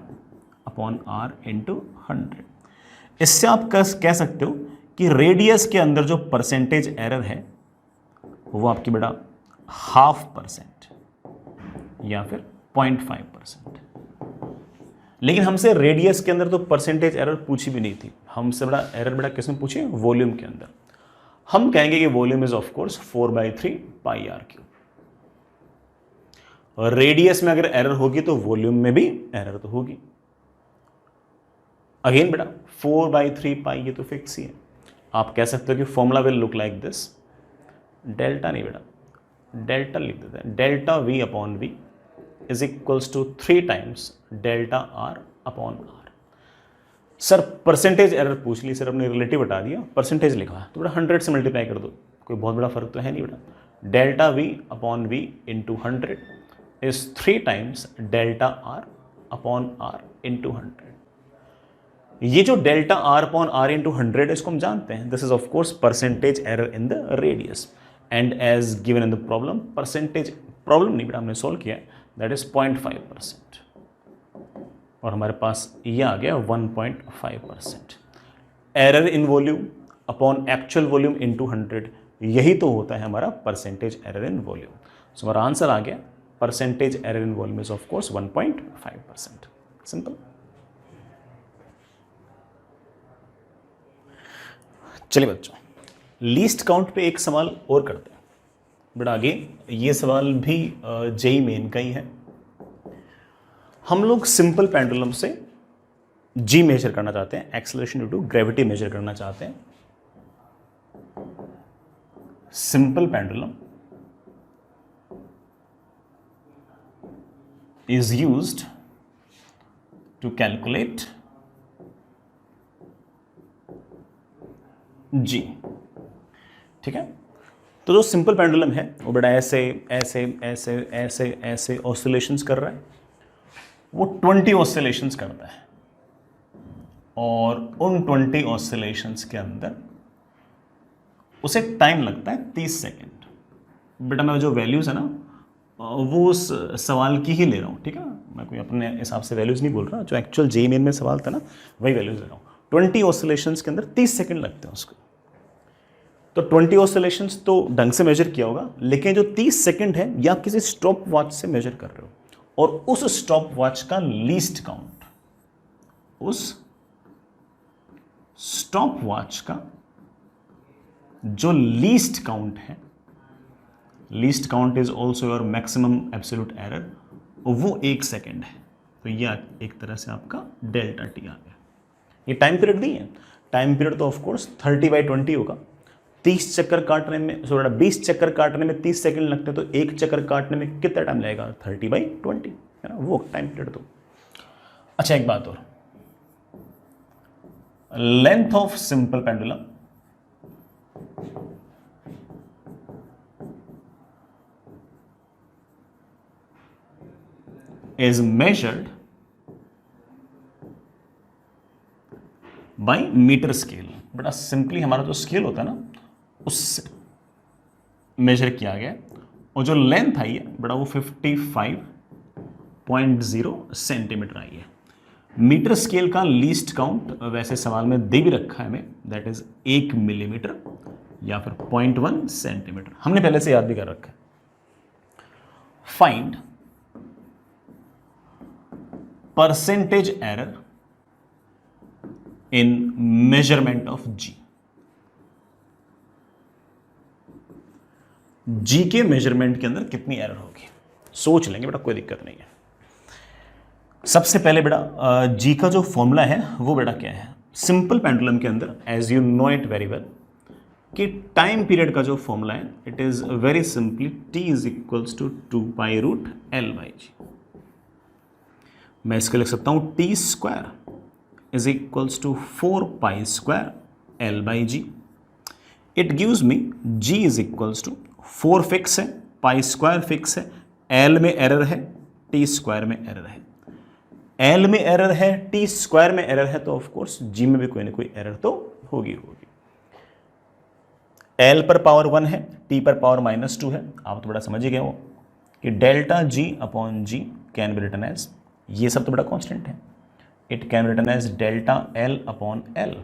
upon R into 100। इससे आप कह सकते हो कि रेडियस के अंदर जो परसेंटेज एरर है वो आपकी बेटा 0.5% या फिर 0.5%। लेकिन हमसे रेडियस के अंदर तो परसेंटेज एरर पूछी भी नहीं थी, हमसे बड़ा एरर बेटा किसमें पूछी? वॉल्यूम के अंदर। हम कहेंगे कि volume is of course 4/3πr³। और रेडियस में अगर एरर होगी तो वॉल्यूम में भी एरर तो होगी। अगेन बेटा 4/3π ये तो फिक्स ही है। आप कह सकते हो कि formula will look like this, delta नहीं बेटा, डेल्टा लिख देते हैं, delta V upon V is equals to 3 times delta R upon R. Sir percentage error पूछ ली, सर अपने रिलेटिव हटा दिया, परसेंटेज लिखा तो बेटा 100 से मल्टीप्लाई कर दो, कोई बहुत बड़ा फर्क तो है नहीं बेटा। Delta V upon V into 100 is 3 times delta R upon R into 100। ये जो delta R upon R into 100 इसको हम जानते हैं, this is of course percentage error in the radius and as given in the problem, percentage problem नहीं बेटा हमने सॉल्व किया, दैट इज 0.5%। और हमारे पास ये आ गया 1.5%। Error in volume upon actual volume into 100, यही तो होता है हमारा परसेंटेज एरर इन वॉल्यूम। सो हमारा आंसर आ गया percentage error in volume is of course 1.5%। Simple. चलिए बच्चों, लीस्ट काउंट पे एक सवाल और करते हैं बट आगे ये सवाल भी जेई मेन का ही है। हम लोग सिंपल पेंडुलम से जी मेजर करना चाहते हैं, acceleration due to gravity measure करना चाहते हैं। Simple pendulum is used to calculate G, ठीक है। तो जो सिंपल पेंडुलम है वो बड़ा ऐसे ऐसे ऐसे ऐसे ऐसे ऑसिलेशंस कर रहा है, वो 20 ऑसिलेशंस करता है और उन 20 ऑसिलेशंस के अंदर उसे टाइम लगता है 30 सेकेंड। बेटा मैं जो वैल्यूज़ है ना वो उस सवाल की ही ले रहा हूँ, ठीक है। मैं कोई अपने हिसाब से वैल्यूज़ नहीं बोल रहा, जो एक्चुअल जेईई मेन में सवाल था ना वही वैल्यूज़ ले रहा हूँ। 20 ऑसिलेशंस के अंदर 30 सेकेंड लगते हैं उसको। तो 20 ऑसिलेशंस तो ढंग से मेजर किया होगा, लेकिन जो 30 सेकेंड है ये आप किसी स्टॉप वॉच से मेजर कर रहे हो और उस स्टॉप वॉच का लीस्ट काउंट, उस स्टॉप वॉच का जो लीस्ट काउंट है, least count is also your maximum absolute error, वो 1 सेकेंड है। तो ये एक तरह से आपका डेल्टा टी आ गया। ये टाइम पीरियड नहीं है, टाइम पीरियड तो ऑफ कोर्स 30/20 होगा। 30 चक्कर काटने में, सॉरी 20 चक्कर काटने में 30 सेकंड लगते हैं, तो एक चक्कर काटने में कितना टाइम लगेगा? 30/20, है ना, वो टाइम पीरियड। तो अच्छा एक बात और, length of simple pendulum is measured by metre scale. बड़ा सिंपली हमारा जो स्केल होता है ना, उससे मेजर किया गया, और जो लेंथ आई है बड़ा वो 55.0 सेंटीमीटर आई है। मीटर स्केल का लीस्ट काउंट वैसे सवाल में दे भी रखा है हमें, दैट इज 1 मिलीमीटर या फिर 0.1 सेंटीमीटर, हमने पहले से याद भी कर रखा है। Find percentage error in measurement of G. G के मेजरमेंट के अंदर कितनी एरर होगी, सोच लेंगे बेटा, कोई दिक्कत नहीं है। सबसे पहले बेटा जी का जो फॉर्मूला है वो बेटा क्या है, सिंपल पेंडुलम के अंदर as you know it very well कि टाइम पीरियड का जो फॉर्मूला है it is very simply T is equals to 2π√L/g। मैं इसको लिख सकता हूं T square is equals to 4π²L/g। It gives me g is equals to 4 fix है, π² फिक्स है, L में एरर है, टी स्क्वायर में एरर है। L में एरर है, टी स्क्वायर में एरर है, तो ऑफ कोर्स g में भी कोई ना कोई एरर तो होगी। L पर पावर 1 है, t पर पावर -2 है। आप तो बड़ा समझ ही गए हो कि delta g/g can be written as, ये सब तो बड़ा कांस्टेंट है, it can written as delta L/L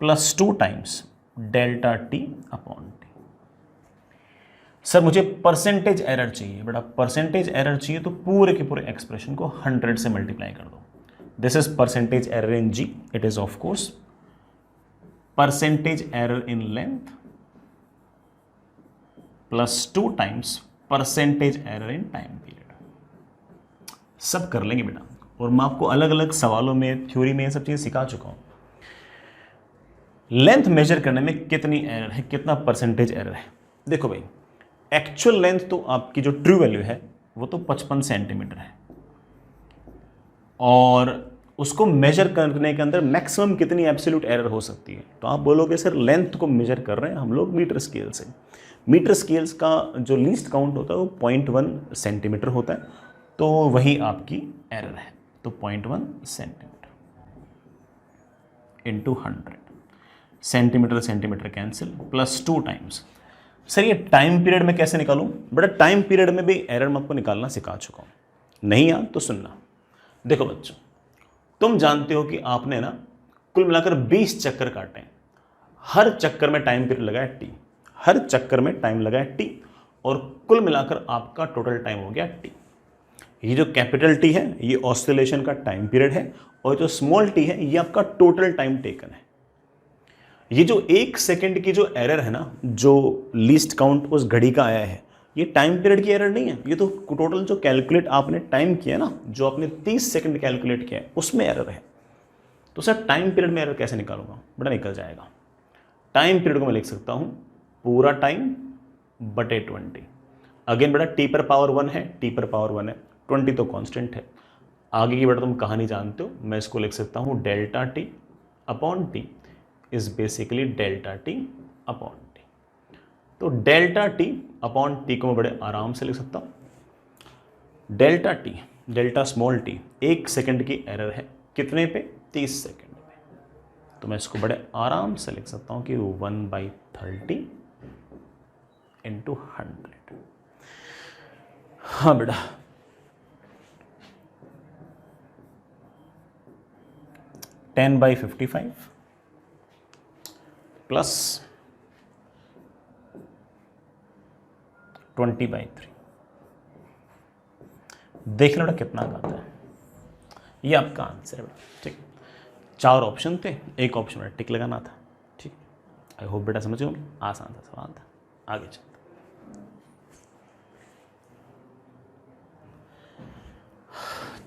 plus 2 times delta t/t। Sir मुझे परसेंटेज एरर चाहिए, बेटा परसेंटेज एरर चाहिए तो पूरे के पूरे एक्सप्रेशन को 100 से मल्टीप्लाई कर दो। This is percentage error in g, it is of course percentage error in length plus 2 times percentage error in time period. सब कर लेंगे बेटा, और मैं आपको अलग अलग सवालों में, थ्योरी में ये सब चीजें सिखा चुका हूं। लेंथ मेजर करने में कितनी एरर है, कितना परसेंटेज एरर है। देखो भाई, एक्चुअल लेंथ तो आपकी जो ट्रू वैल्यू है वो तो 55 सेंटीमीटर है, और उसको मेजर करने के अंदर मैक्सिमम कितनी एब्सोल्यूट एरर हो सकती है। तो आप बोलोगे सर लेंथ को मेजर कर रहे हैं हम लोग मीटर स्केल से, मीटर स्केल्स का जो लीस्ट काउंट होता है वो 0.1 सेंटीमीटर होता है, तो वही आपकी एरर है। तो 0.1 centimetre into 100, centimetre centimetre cancel, plus 2 times. Sir ये टाइम पीरियड में कैसे निकालूं? बड़ा टाइम पीरियड में भी एरर मैं आपको निकालना सिखा चुका हूं, नहीं याद तो सुनना। देखो बच्चों, तुम जानते हो कि आपने ना कुल मिलाकर 20 चक्कर काटे, हर चक्कर में टाइम पीरियड लगा है t, हर चक्कर में टाइम लगा है t, और कुल मिलाकर आपका टोटल टाइम हो गया t। ये जो कैपिटल T है ये ऑसिलेशन का टाइम पीरियड है, और जो स्मॉल t है ये आपका टोटल टाइम टेकन है। ये जो 1 सेकंड की जो एरर है ना, जो लीस्ट काउंट उस घड़ी का आया है, ये टाइम पीरियड की एरर नहीं है, ये तो टोटल जो कैलकुलेट आपने टाइम किया ना, जो आपने 30 सेकंड कैलकुलेट किया है उसमें एरर है। तो सर टाइम पीरियड में एरर कैसे निकालूंगा? बड़ा निकल जाएगा। टाइम पीरियड को मैं लिख सकता हूं पूरा टाइम बटे 20। अगेन बेटा t पर पावर 1 है, t पर पावर 1 है, 20 तो कांस्टेंट है। आगे की बेटा तुम कहानी जानते हो, मैं इसको लिख सकता हूं delta t/t is basically delta t/t। तो डेल्टा t/t को मैं बड़े आराम से लिख सकता हूं, delta t, delta small t 1 second की एरर है, कितने पे? 30 सेकंड पे। तो मैं इसको बड़े आराम से लिख सकता हूं कि 1/30 इंटू 100। हाँ बेटा, टेन बाई 55 प्लस 20/3। देख लो बेटा कितना आता है, ये आपका आंसर है बेटा। ठीक, 4 ऑप्शन थे, एक ऑप्शन में टिक लगाना था। ठीक, आई होप बेटा समझ गए, आसान सा सवाल था। आगे चलते,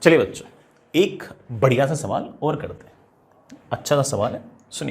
चलिए बच्चों एक बढ़िया सा सवाल और करते हैं, अच्छा सा सवाल है,